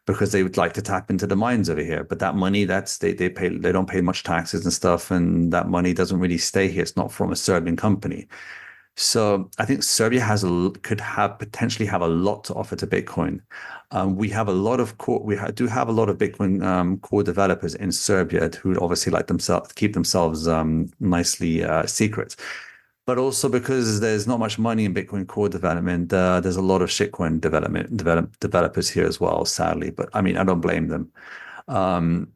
[SPEAKER 1] because they would like to tap into the mines over here. But that money, they don't pay much taxes and stuff, and that money doesn't really stay here. It's not from a Serbian company. So I think Serbia could potentially have a lot to offer to Bitcoin. We have a lot of do have a lot of Bitcoin core developers in Serbia who obviously keep themselves nicely secret. But also because there's not much money in Bitcoin core development, there's a lot of shitcoin developers here as well, sadly. But I don't blame them. But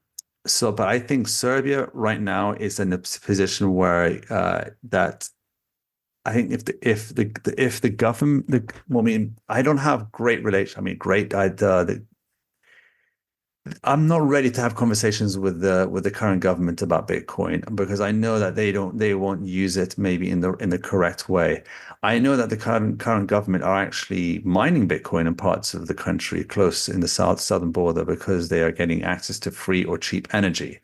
[SPEAKER 1] I think Serbia right now is in a position where I think if the government, I don't have great relations. I'm not ready to have conversations with the current government about Bitcoin because I know that they won't use it maybe in the correct way. I know that the current government are actually mining Bitcoin in parts of the country close in the southern border because they are getting access to free or cheap energy.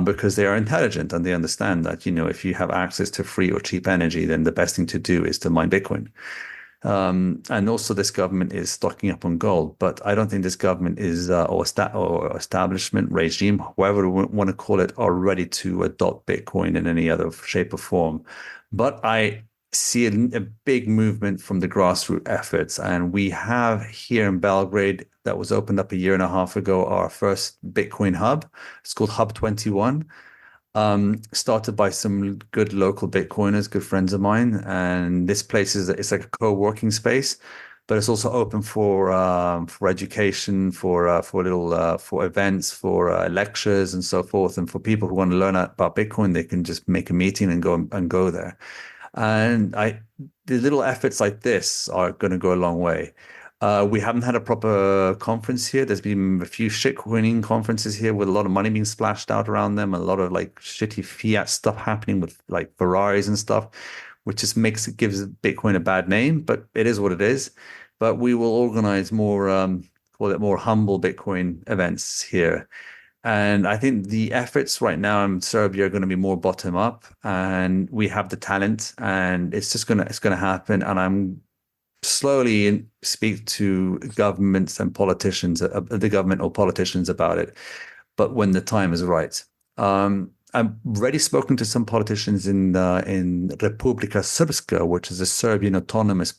[SPEAKER 1] Because they are intelligent and they understand that, if you have access to free or cheap energy, then the best thing to do is to mine Bitcoin. And also this government is stocking up on gold, but I don't think this government is, or establishment, regime, whatever we want to call it, are ready to adopt Bitcoin in any other shape or form. But I see a big movement from the grassroots efforts. And we have here in Belgrade, that was opened up a year and a half ago, our first Bitcoin hub. It's called Hub 21. Started by some good local Bitcoiners, good friends of mine. And this place it's like a co-working space, but it's also open for education, for events, for lectures and so forth. And for people who want to learn about Bitcoin, they can just make a meeting and go there. And the little efforts like this are going to go a long way. We haven't had a proper conference here. There's been a few shitcoining conferences here with a lot of money being splashed out around them, a lot of like shitty fiat stuff happening with like Ferraris and stuff, which just gives Bitcoin a bad name, but it is what it is. But we will organize more, call it more humble Bitcoin events here. And I think the efforts right now in Serbia are going to be more bottom up, and we have the talent, and it's going to happen. And I'm slowly speak to governments and politicians, the government or politicians about it. But when the time is right, I've already spoken to some politicians in Republika Srpska, which is a Serbian autonomous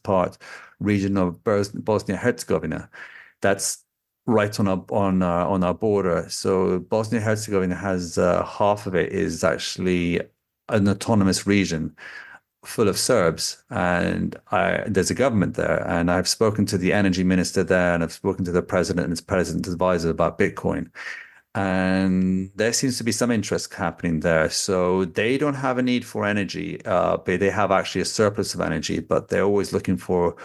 [SPEAKER 1] region of Bosnia-Herzegovina. That's right on our border. So Bosnia-Herzegovina has half of it is actually an autonomous region full of Serbs, and there's a government there. And I've spoken to the energy minister there, and I've spoken to the president and his president's advisor about Bitcoin. And there seems to be some interest happening there. So they don't have a need for energy, but they have actually a surplus of energy, but they're always looking for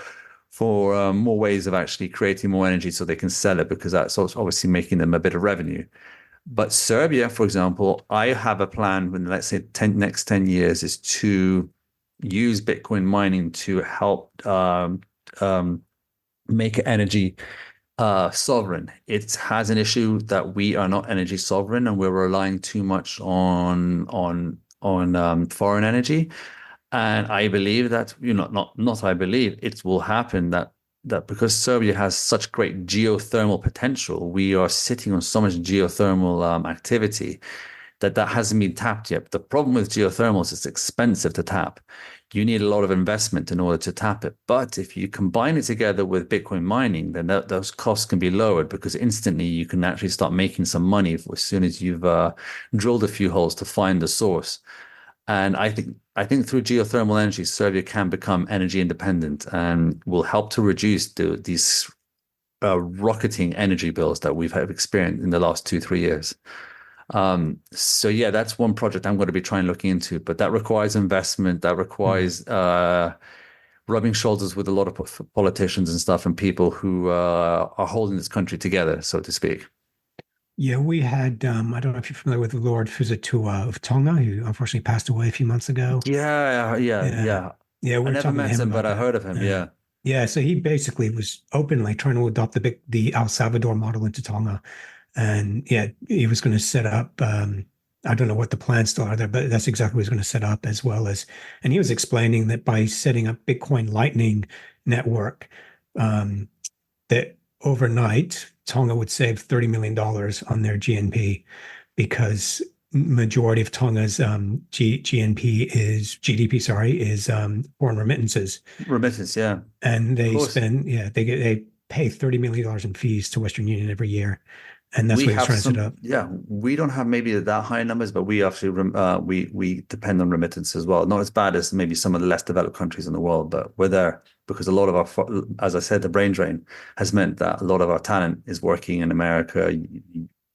[SPEAKER 1] more ways of actually creating more energy so they can sell it, because that's obviously making them a bit of revenue. But Serbia, for example, I have a plan in, let's say, next 10 years is to use Bitcoin mining to help make energy sovereign. It has an issue that we are not energy sovereign, and we're relying too much on foreign energy. And I believe that, not I believe, it will happen that because Serbia has such great geothermal potential, we are sitting on so much geothermal activity that hasn't been tapped yet. But the problem with geothermal is it's expensive to tap. You need a lot of investment in order to tap it. But if you combine it together with Bitcoin mining, then those costs can be lowered, because instantly you can actually start making some money as soon as you've drilled a few holes to find the source. And I think through geothermal energy, Serbia can become energy independent and will help to reduce these rocketing energy bills that we've experienced in the last 2-3 years. So yeah, that's one project I'm going to be trying looking into, but that requires investment. That requires rubbing shoulders with a lot of politicians and stuff, and people who are holding this country together, so to speak.
[SPEAKER 4] Yeah, we had, I don't know if you're familiar with Lord Fusitua of Tonga, who unfortunately passed away a few months ago.
[SPEAKER 1] Yeah.
[SPEAKER 4] Yeah,
[SPEAKER 1] I
[SPEAKER 4] we're
[SPEAKER 1] never
[SPEAKER 4] talking to
[SPEAKER 1] met
[SPEAKER 4] him
[SPEAKER 1] him,
[SPEAKER 4] about
[SPEAKER 1] but I
[SPEAKER 4] that.
[SPEAKER 1] heard of him. Yeah.
[SPEAKER 4] Yeah, so he basically was openly trying to adopt the El Salvador model into Tonga. And yeah, he was going to set up, I don't know what the plans still are there, but that's exactly what he's going to set up, as well as, and he was explaining that by setting up Bitcoin Lightning Network, that overnight Tonga would save $30 million on their GNP, because majority of Tonga's GDP is foreign remittances.
[SPEAKER 1] Remittance, yeah.
[SPEAKER 4] And they they pay $30 million in fees to Western Union every year. And that's what he's trying to set up.
[SPEAKER 1] Yeah, we don't have maybe that high numbers, but we actually we depend on remittance as well. Not as bad as maybe some of the less developed countries in the world, but we're there because a lot of our, as I said, the brain drain has meant that a lot of our talent is working in America,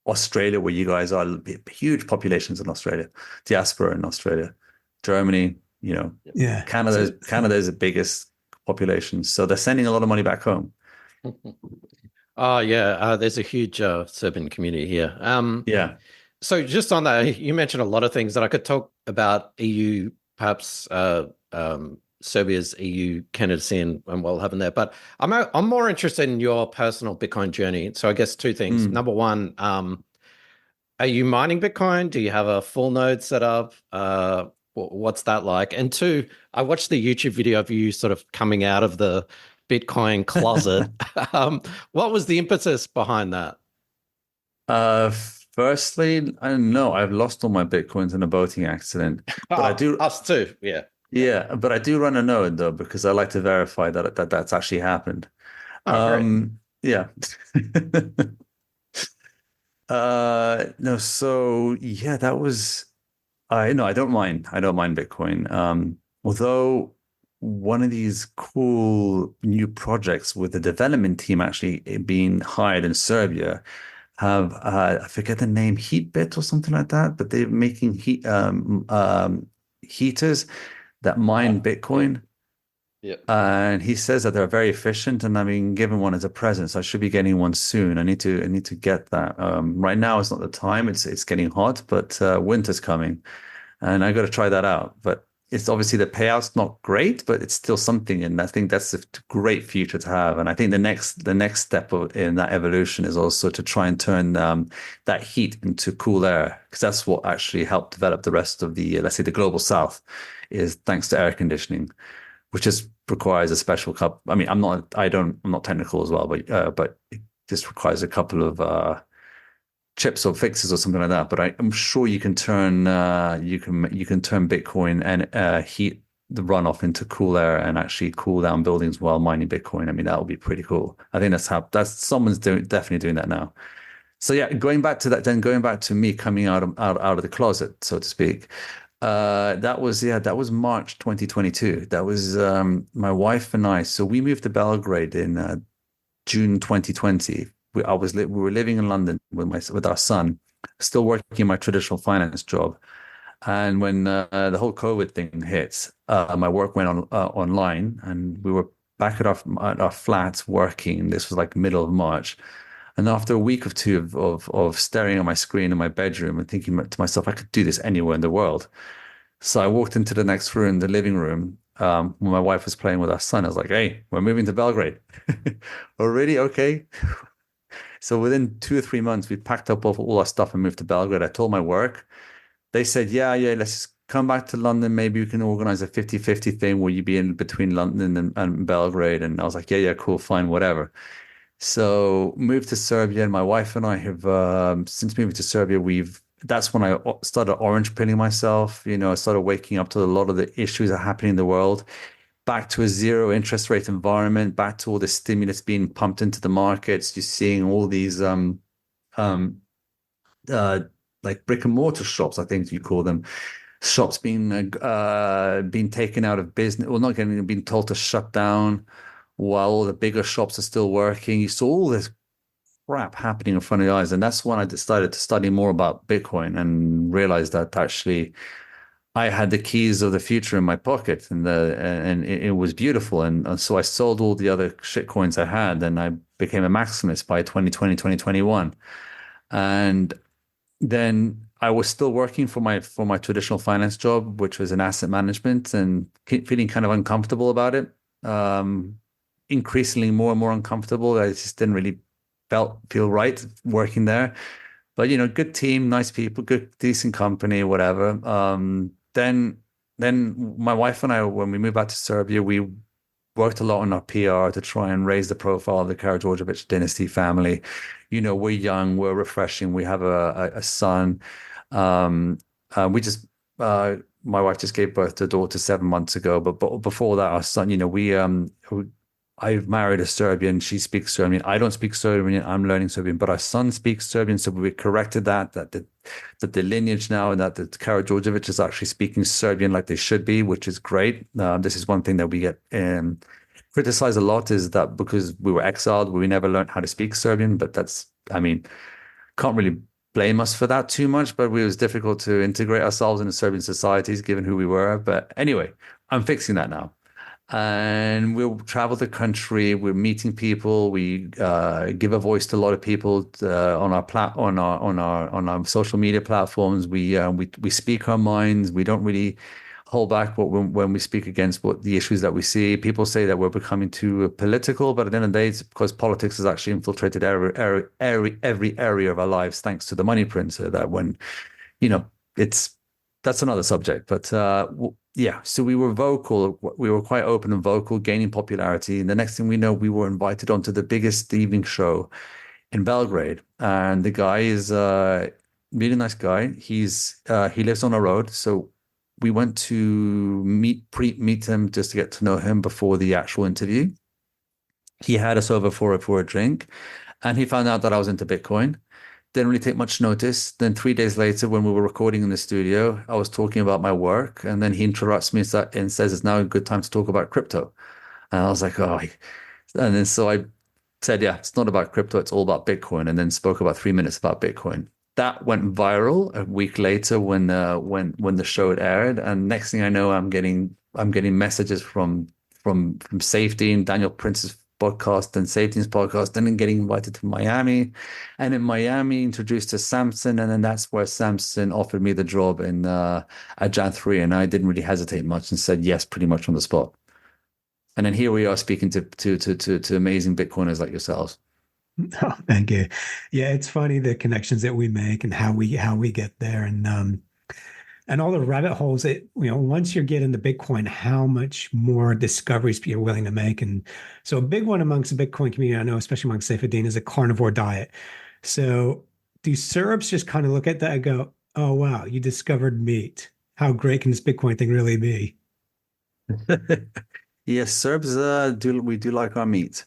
[SPEAKER 1] Australia, where you guys are, huge populations in Australia, diaspora in Australia, Germany,
[SPEAKER 4] Yeah,
[SPEAKER 1] Canada is the biggest population, so they're sending a lot of money back home.
[SPEAKER 3] Oh yeah, there's a huge Serbian community here.
[SPEAKER 1] Yeah.
[SPEAKER 3] So just on that, you mentioned a lot of things that I could talk about EU, perhaps Serbia's EU candidacy and what will happen there. But I'm more interested in your personal Bitcoin journey. So I guess two things. Number one, are you mining Bitcoin? Do you have a full node set up? What's that like? And two, I watched the YouTube video of you sort of coming out of the Bitcoin closet. What was the impetus behind that?
[SPEAKER 1] Firstly, I don't know. I've lost all my Bitcoins in a boating accident. But I do.
[SPEAKER 3] Us too. Yeah.
[SPEAKER 1] Yeah, but I do run a node though because I like to verify that that's actually happened.
[SPEAKER 3] Oh, great.
[SPEAKER 1] Yeah. No, so yeah, that was I no, I don't mind. I don't mind Bitcoin. Although one of these cool new projects with the development team actually being hired in Serbia have I forget the name, Heatbit or something like that, but they're making heaters that mine Bitcoin.
[SPEAKER 3] Yeah.
[SPEAKER 1] And he says that they're very efficient, and I've been given one as a present, so I should be getting one soon. I need to get that. Right now it's not the time. It's getting hot, but winter's coming, and I got to try that out. But it's obviously the payout's not great, but it's still something, and I think that's a great future to have. And I think the next step in that evolution is also to try and turn that heat into cool air, because that's what actually helped develop the rest of the let's say the global south, is thanks to air conditioning, which just requires a special cup. I mean, I'm not technical as well, but it just requires a couple of chips or fixes or something like that. But I'm sure you can turn you can turn Bitcoin and heat the runoff into cool air and actually cool down buildings while mining Bitcoin. I mean, that would be pretty cool. I think that's someone's definitely doing that now. So yeah, going back to that, then going back to me coming out of the closet, so to speak. That was March 2022. That was my wife and I. So we moved to Belgrade in June 2020. We were living in London with our son, still working my traditional finance job. And when the whole COVID thing hit, my work went online, and we were back at our flat working. This was like middle of March. And after a week or two of staring at my screen in my bedroom and thinking to myself, I could do this anywhere in the world. So I walked into the next room, the living room, when my wife was playing with our son. I was like, "Hey, we're moving to Belgrade." Already? Okay. So within 2 or 3 months, we packed up all our stuff and moved to Belgrade. I told my work. They said, yeah, let's just come back to London. Maybe we can organize a 50-50 thing where you be in between London and Belgrade. And I was like, yeah, cool, fine, whatever. So moved to Serbia, and my wife and I have since moving to Serbia, that's when I started orange pilling myself. You know, I started waking up to a lot of the issues that are happening in the world, back to a zero interest rate environment, back to all the stimulus being pumped into the markets. You're seeing all these um uh like brick and mortar shops, I think you call them, shops being taken out of business, or not getting being told to shut down while all the bigger shops are still working. You saw all this crap happening in front of your eyes. And that's when I decided to study more about Bitcoin and realized that actually I had the keys of the future in my pocket, and it was beautiful. And so I sold all the other shit coins I had, and I became a maximalist by 2020, 2021. And then I was still working for my traditional finance job, which was in asset management, and feeling kind of uncomfortable about it. Increasingly more and more uncomfortable. I just didn't really feel right working there. But you know, good team, nice people, good decent company, whatever. Then my wife and I, when we moved back to Serbia, we worked a lot on our PR to try and raise the profile of the Karađorđević dynasty family. You know, we're young, we're refreshing, we have a son. We just my wife just gave birth to a daughter 7 months ago, but before that, our son, you know, I've married a Serbian. She speaks Serbian. I don't speak Serbian. I'm learning Serbian, but our son speaks Serbian. So we corrected that the lineage now, and that the Karađorđević is actually speaking Serbian like they should be, which is great. This is one thing that we get criticized a lot, is that because we were exiled, we never learned how to speak Serbian. But I mean, can't really blame us for that too much. But it was difficult to integrate ourselves into Serbian societies given who we were. But anyway, I'm fixing that now. And we'll travel the country. We're meeting people. We give a voice to a lot of people on our social media platforms. We speak our minds. We don't really hold back when we speak against what the issues that we see. People say that we're becoming too political, but at the end of the day, it's because politics has actually infiltrated every area of our lives, thanks to the money printer. That when, you know, that's another subject. But yeah, so we were vocal. We were quite open and vocal, gaining popularity. And the next thing we know, we were invited onto the biggest evening show in Belgrade. And the guy is a really nice guy. He lives on a road. So we went to meet him just to get to know him before the actual interview. He had us over for a drink, and he found out that I was into Bitcoin. Didn't really take much notice. Then 3 days later, when we were recording in the studio, I was talking about my work, and then he interrupts me and says, "It's now a good time to talk about crypto." And I was like, "Oh," and then so I said, "Yeah, it's not about crypto. It's all about Bitcoin," and then spoke about 3 minutes about Bitcoin. That went viral a week later when the show had aired, and next thing I know, I'm getting messages from Safety and Daniel Prince's podcast and Safety's podcast, and then getting invited to Miami, and in Miami introduced to Samson, and then that's where Samson offered me the job at Jan 3, and I didn't really hesitate much and said yes pretty much on the spot. And then here we are speaking to amazing Bitcoiners like yourselves.
[SPEAKER 4] Oh, thank you. Yeah, it's funny the connections that we make and how we get there, and all the rabbit holes that, once you get into Bitcoin, how much more discoveries you're willing to make. And so a big one amongst the Bitcoin community, I know, especially amongst Saifuddin, is a carnivore diet. So do Serbs just kind of look at that and go, "Oh, wow, you discovered meat. How great can this Bitcoin thing really be?"
[SPEAKER 1] Yes, Serbs we do like our meat.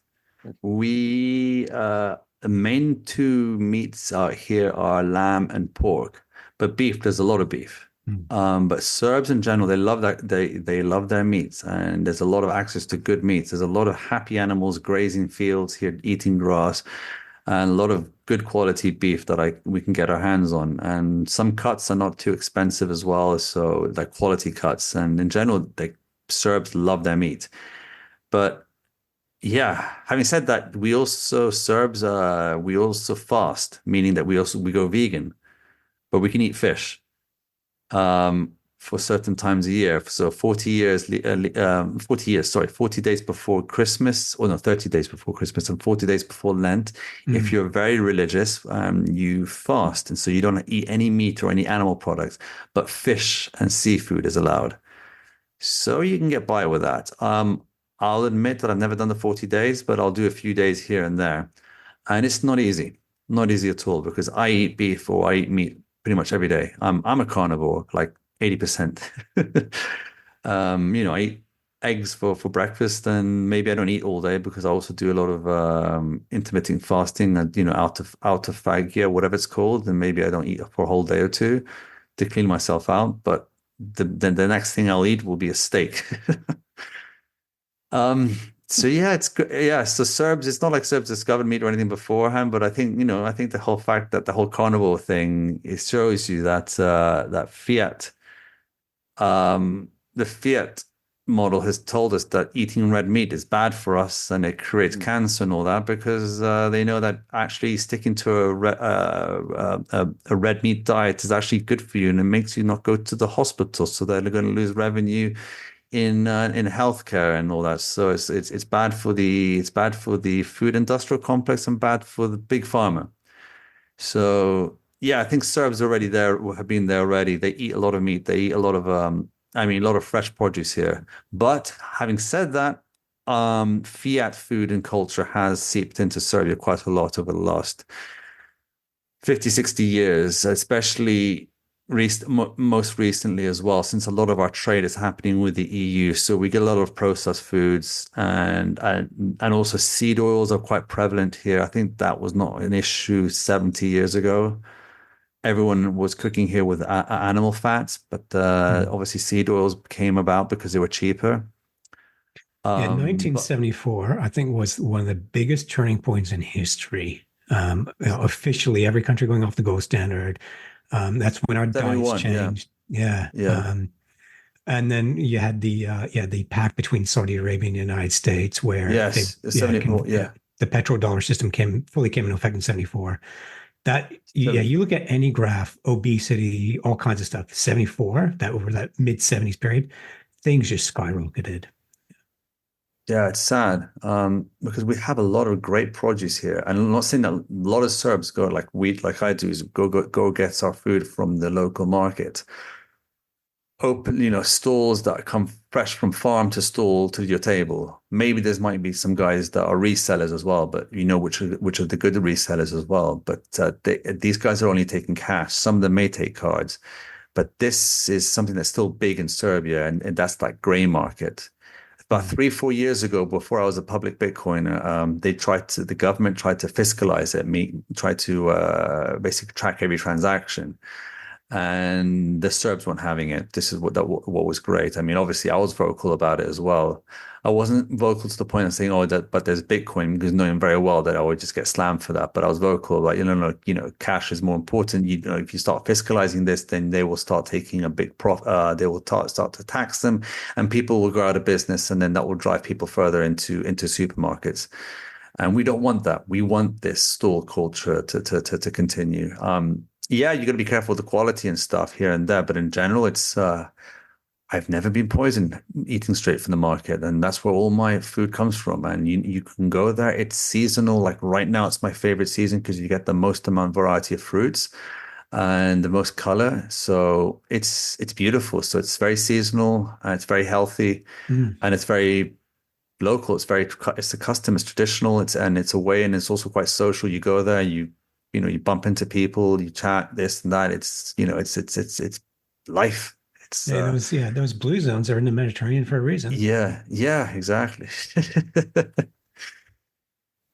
[SPEAKER 1] We the main two meats out here are lamb and pork, but beef, there's a lot of beef. But Serbs in general, they love that they love their meats, and there's a lot of access to good meats. There's a lot of happy animals grazing fields here, eating grass, and a lot of good quality beef that we can get our hands on. And some cuts are not too expensive as well, so they're quality cuts. And in general, Serbs love their meat. But yeah, having said that, Serbs we also fast, meaning that we go vegan, but we can eat fish for certain times a year. So 40 days before Christmas, or no, 30 days before Christmas and 40 days before Lent. If you're very religious, you fast. And so you don't eat any meat or any animal products, but fish and seafood is allowed. So you can get by with that. I'll admit that I've never done the 40 days, but I'll do a few days here and there. And it's not easy at all, because I eat beef or I eat meat pretty much every day. I'm a carnivore, like 80%. I eat eggs for breakfast, and maybe I don't eat all day because I also do a lot of intermittent fasting and, autophagia, whatever it's called. And maybe I don't eat for a whole day or two to clean myself out. But the next thing I'll eat will be a steak. So yeah, it's good. Yeah, so Serbs, it's not like Serbs discovered meat or anything beforehand, but I think the whole fact that the whole carnivore thing, it shows you that that fiat, the fiat model has told us that eating red meat is bad for us and it creates cancer and all that, because they know that actually sticking to a red meat diet is actually good for you, and it makes you not go to the hospital, so they're going to lose revenue in healthcare and all that. So it's bad for the food industrial complex and bad for the big pharma. So yeah, I think Serbs already there have been there already. They eat a lot of meat. They eat a lot of a lot of fresh produce here. But having said that, fiat food and culture has seeped into Serbia quite a lot over the last 50, 60 years, especially most recently as well, since a lot of our trade is happening with the EU. So we get a lot of processed foods, and also seed oils are quite prevalent here. I think that was not an issue 70 years ago. Everyone was cooking here with animal fats, but obviously seed oils came about because they were cheaper.
[SPEAKER 4] In 1974, I think, was one of the biggest turning points in history. Officially, every country going off the gold standard. That's when our diets changed. Yeah. And then you had the pact between Saudi Arabia and the United States, where the petrodollar system fully came into effect in 74. You look at any graph, obesity, all kinds of stuff. 74, that over that mid 70s period, things just skyrocketed.
[SPEAKER 1] Yeah, it's sad because we have a lot of great produce here, and I'm not saying that a lot of Serbs go like I do, is go get our food from the local market. Open, stalls that come fresh from farm to stall to your table. Maybe might be some guys that are resellers as well, but which are the good resellers as well. But these guys are only taking cash. Some of them may take cards, But this is something that's still big in Serbia, and that's like gray market. About 3-4 years ago, before I was a public Bitcoiner, the government tried to fiscalize it, tried to basically track every transaction, and the Serbs weren't having it. This is what was great. I mean, obviously, I was vocal about it as well. I wasn't vocal to the point of saying, "Oh, but there's Bitcoin," because knowing very well that I would just get slammed for that. But I was vocal about, cash is more important. If you start fiscalizing this, then they will start taking a big profit. They will start to tax them, and people will go out of business, and then that will drive people further into supermarkets. And we don't want that. We want this stall culture to continue. Yeah, you got to be careful with the quality and stuff here and there, but in general, it's I've never been poisoned eating straight from the market, and that's where all my food comes from. And you can go there. It's seasonal. Like right now, it's my favorite season because you get the most amount variety of fruits and the most color. So it's beautiful. So it's very seasonal, and it's very healthy, and it's very local. It's the custom. It's traditional. It's a way, and it's also quite social. You go there, you bump into people, you chat, this and that. It's life.
[SPEAKER 4] Those blue zones are in the Mediterranean for a reason.
[SPEAKER 1] Yeah, exactly.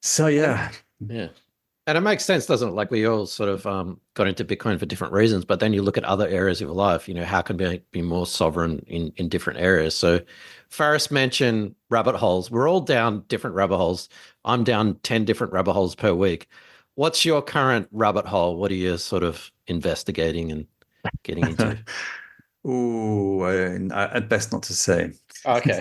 [SPEAKER 1] So yeah.
[SPEAKER 3] And it makes sense, doesn't it? Like we all sort of got into Bitcoin for different reasons, but then you look at other areas of your life, how can we be more sovereign in different areas? So Faris mentioned rabbit holes. We're all down different rabbit holes. I'm down 10 different rabbit holes per week. What's your current rabbit hole? What are you sort of investigating and getting into?
[SPEAKER 1] Ooh, I'd best not to say.
[SPEAKER 3] Okay.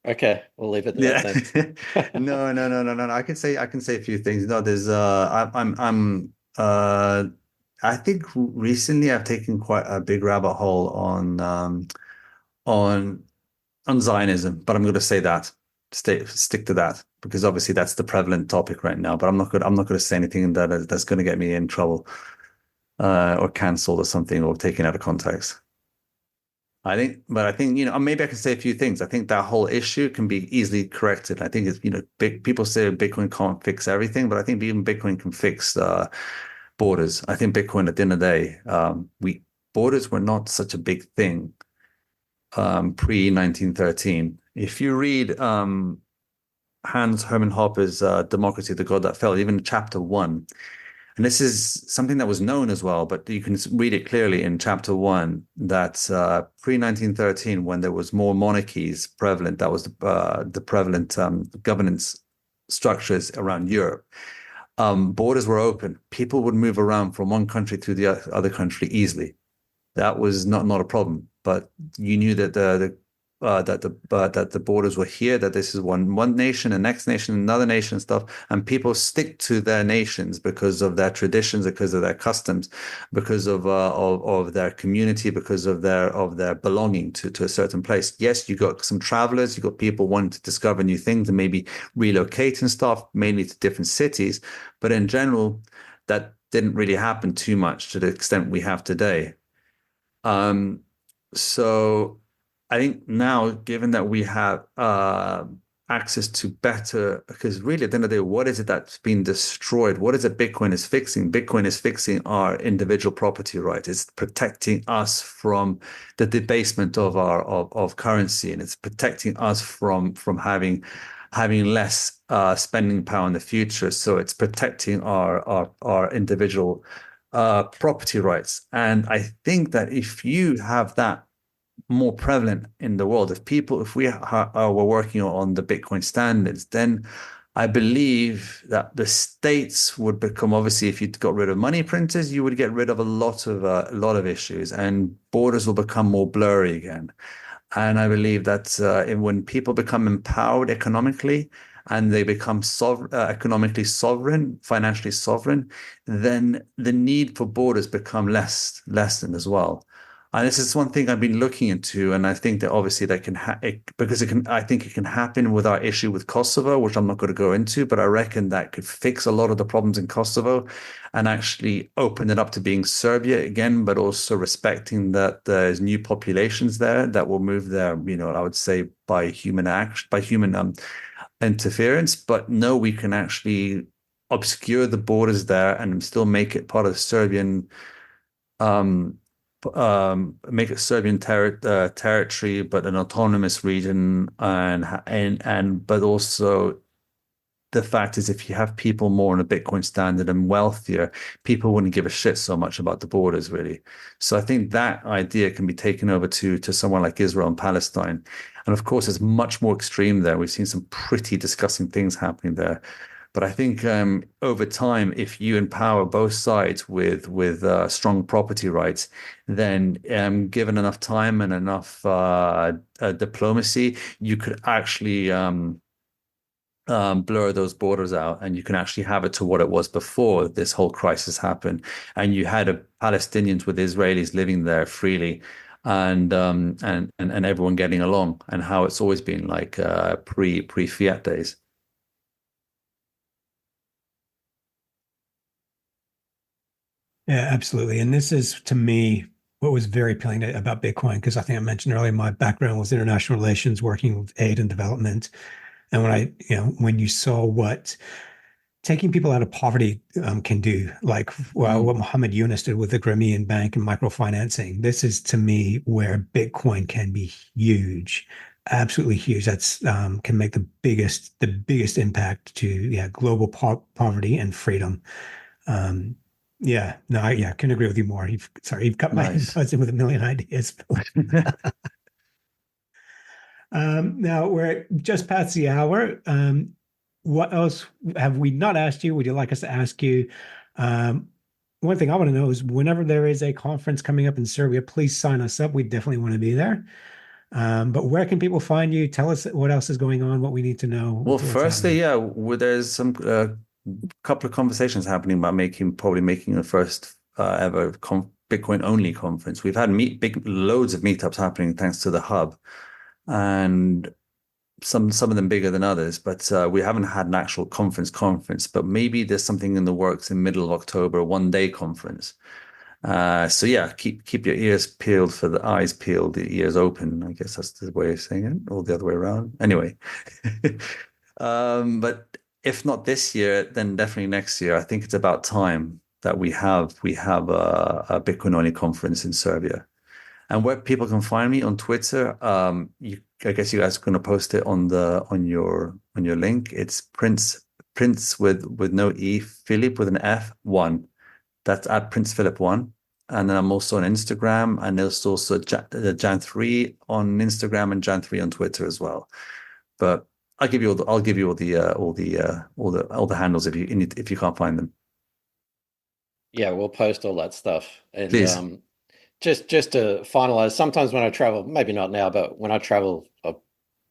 [SPEAKER 3] Okay, we'll leave it there then.
[SPEAKER 1] No. I can say a few things. No, there's I think recently I've taken quite a big rabbit hole on Zionism, but I'm going to say that stick to that because obviously that's the prevalent topic right now. But I'm not going to say anything that's going to get me in trouble or cancelled or something or taken out of context. I think maybe I can say a few things. I think that whole issue can be easily corrected. I think it's people say Bitcoin can't fix everything, but I think even Bitcoin can fix borders. I think Bitcoin at the end of the day, borders were not such a big thing pre-1913. If you read Hans Hermann Hoppe's Democracy of the God That Fell, even chapter 1, and this is something that was known as well, but you can read it clearly in chapter 1 that pre-1913, when there was more monarchies prevalent, that was the prevalent governance structures around Europe. Borders were open. People would move around from one country to the other country easily. That was not a problem. But you knew that the borders were here, that this is one nation, the next nation, another nation, stuff, and people stick to their nations because of their traditions, because of their customs, because of their community, because of their belonging to a certain place. Yes, you got some travelers, you got people wanting to discover new things and maybe relocate and stuff, mainly to different cities, but in general, that didn't really happen too much to the extent we have today. So I think now, given that we have access to better, because really at the end of the day, what is it that's been destroyed? What is it Bitcoin is fixing? Bitcoin is fixing our individual property right. It's protecting us from the debasement of of currency, and it's protecting us from having less spending power in the future. So it's protecting our individual property rights. And I think that if you have that more prevalent in the world, if we were working on the Bitcoin standards, then I believe that the states would become, obviously, if you got rid of money printers, you would get rid of a lot of issues, and borders will become more blurry again. And I believe that when people become empowered economically, and they become economically sovereign, financially sovereign, then the need for borders become lessened as well. And this is one thing I've been looking into, and I think that obviously that can I think it can happen with our issue with Kosovo, which I'm not going to go into, but I reckon that could fix a lot of the problems in Kosovo and actually open it up to being Serbia again, but also respecting that there's new populations there that will move there, I would say by human interference. But no, we can actually obscure the borders there and still make it part of Serbian um, make it Serbian territory, but an autonomous region, and but also the fact is, if you have people more on a Bitcoin standard and wealthier, people wouldn't give a shit so much about the borders, really. So I think that idea can be taken over to somewhere like Israel and Palestine. And of course, it's much more extreme there. We've seen some pretty disgusting things happening there. But I think over time, if you empower both sides with strong property rights, then given enough time and enough diplomacy, you could actually blur those borders out, and you can actually have it to what it was before this whole crisis happened. And you had Palestinians with Israelis living there freely, and everyone getting along, and how it's always been like pre fiat days.
[SPEAKER 4] Yeah, absolutely. And this is, to me, what was very appealing about Bitcoin, because I think I mentioned earlier, my background was international relations, working with aid and development. And when you saw what taking people out of poverty can do, like what Mohammed Yunus did with the Grameen Bank and microfinancing, this is, to me, where Bitcoin can be huge, absolutely huge. That's can make the biggest impact to global poverty and freedom. I couldn't agree with you more. You've cut my buzzing with a million ideas. Now we're just past the hour. What else have we not asked you? Would you like us to ask you? One thing I want to know is, whenever there is a conference coming up in Serbia, please sign us up. We definitely want to be there. But where can people find you? Tell us what else is going on, what we need to know.
[SPEAKER 1] Well, firstly, there's some couple of conversations happening about probably making the first ever Bitcoin only conference. We've had loads of meetups happening thanks to the hub, and some of them bigger than others, but we haven't had an actual conference. But maybe there's something in the works in middle of October, a one-day conference. So yeah, keep your ears peeled for the eyes peeled, the ears open. I guess that's the way of saying it, or the other way around. Anyway, but if not this year, then definitely next year. I think it's about time that we have a Bitcoin only conference in Serbia. And where people can find me on Twitter, I guess you guys are going to post it on your link. It's Prince with no E, Philip with an F, 1. That's at Prince Philip 1. And then I'm also on Instagram, and there's also Jan3 on Instagram and Jan3 on Twitter as well. But I'll give you all the handles if you can't find them.
[SPEAKER 3] Yeah, we'll post all that stuff. And
[SPEAKER 1] please.
[SPEAKER 3] Just to finalize, sometimes when I travel, maybe not now, but when I travel, I've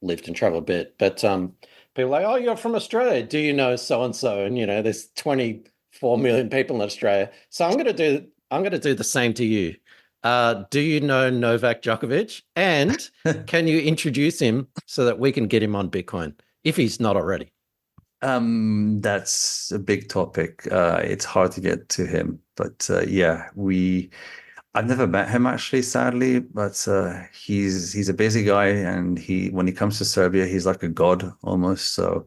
[SPEAKER 3] lived and traveled a bit, but people are like, oh, you're from Australia. Do you know so-and-so? And, there's 24 million people in Australia. So I'm going to do the same to you. Do you know Novak Djokovic? And can you introduce him so that we can get him on Bitcoin, if he's not already?
[SPEAKER 1] That's a big topic. It's hard to get to him, but I've never met him actually, sadly, but he's a busy guy, and when he comes to Serbia, he's like a god almost. So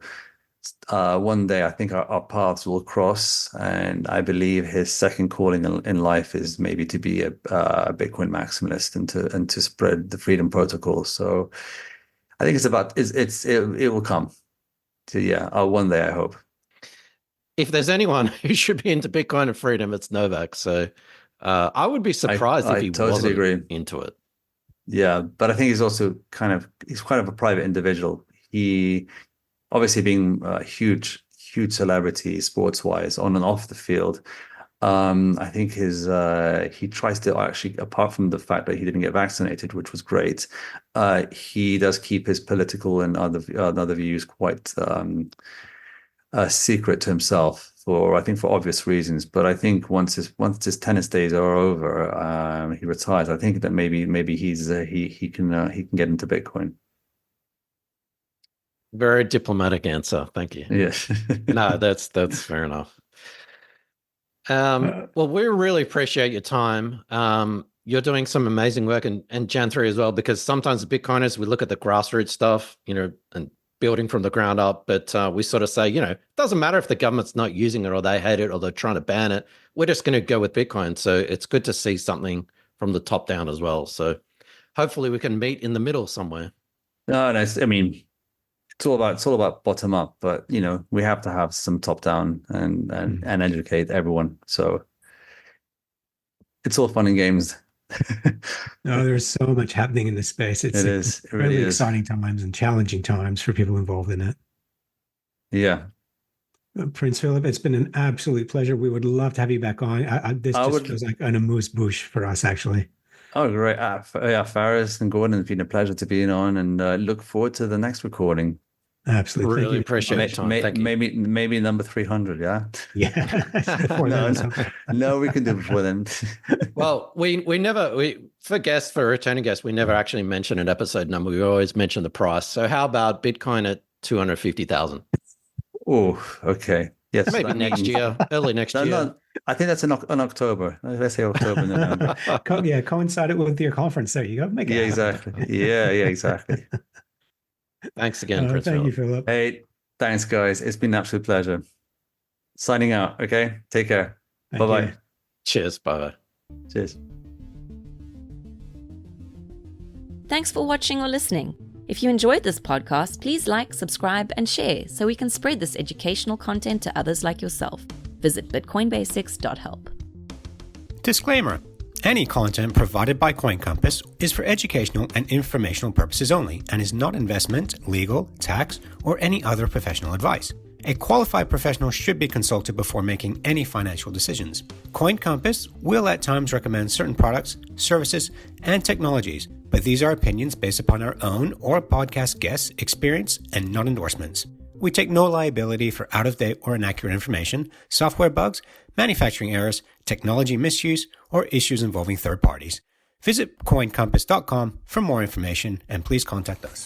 [SPEAKER 1] one day I think our paths will cross, and I believe his second calling in life is maybe to be a Bitcoin maximalist and to spread the freedom protocol. So I think it will come. So one day I hope.
[SPEAKER 3] If there's anyone who should be into Bitcoin and freedom, it's Novak. So I would be surprised if he
[SPEAKER 1] totally
[SPEAKER 3] wasn't into it.
[SPEAKER 1] Yeah, but I think he's also kind of a private individual. He obviously being a huge celebrity sports-wise on and off the field. I think he tries to actually, apart from the fact that he didn't get vaccinated, which was great, he does keep his political and other views quite secret to himself, for obvious reasons. But I think once his tennis days are over, he retires. I think that maybe he can get into Bitcoin.
[SPEAKER 3] Very diplomatic answer. Thank you.
[SPEAKER 1] Yes.
[SPEAKER 3] No, that's fair enough. Well, we really appreciate your time. You're doing some amazing work, and Jan3 as well, because sometimes the Bitcoiners, we look at the grassroots stuff, and building from the ground up, but we sort of say, it doesn't matter if the government's not using it or they hate it or they're trying to ban it. We're just going to go with Bitcoin. So it's good to see something from the top down as well. So hopefully we can meet in the middle somewhere.
[SPEAKER 1] No, I mean, it's all about bottom up, but we have to have some top down and educate everyone. So it's all fun and games.
[SPEAKER 4] No, there's so much happening in this space. It is really exciting times and challenging times for people involved in it.
[SPEAKER 1] Yeah.
[SPEAKER 4] Prince Filip, it's been an absolute pleasure. We would love to have you back on. This feels like an amuse-bouche for us, actually.
[SPEAKER 1] Oh, great. Faris and Gordon, it's been a pleasure to be on, and look forward to the next recording.
[SPEAKER 4] Absolutely.
[SPEAKER 3] Really appreciate it, Tom. Thank you.
[SPEAKER 1] Maybe number 300, yeah?
[SPEAKER 4] Yeah.
[SPEAKER 1] No, we can do it before then.
[SPEAKER 3] Well, we for returning guests, we never actually mention an episode number. We always mention the price. So how about Bitcoin at 250,000?
[SPEAKER 1] Oh, okay. Yes.
[SPEAKER 3] Maybe next year, early next year.
[SPEAKER 1] No, I think that's in October. Let's say October, November.
[SPEAKER 4] Coincide it with your conference. There you go. Make it
[SPEAKER 1] exactly. Yeah, exactly.
[SPEAKER 3] Thanks again, Prince
[SPEAKER 4] Thank
[SPEAKER 3] Filip.
[SPEAKER 4] you, Filip.
[SPEAKER 1] Hey, thanks, guys. It's been an absolute pleasure. Signing out, okay? Take care.
[SPEAKER 4] Thank
[SPEAKER 1] Bye-bye.
[SPEAKER 4] you.
[SPEAKER 3] Cheers. Bye-bye.
[SPEAKER 1] Cheers.
[SPEAKER 2] Thanks for watching or listening. If you enjoyed this podcast, please like, subscribe, and share so we can spread this educational content to others like yourself. Visit bitcoinbasics.help.
[SPEAKER 5] Disclaimer. Any content provided by CoinCompass is for educational and informational purposes only and is not investment, legal, tax, or any other professional advice. A qualified professional should be consulted before making any financial decisions. CoinCompass will at times recommend certain products, services, and technologies, but these are opinions based upon our own or podcast guests' experience and not endorsements. We take no liability for out-of-date or inaccurate information, software bugs, manufacturing errors, technology misuse, or issues involving third parties. Visit coincompass.com for more information and please contact us.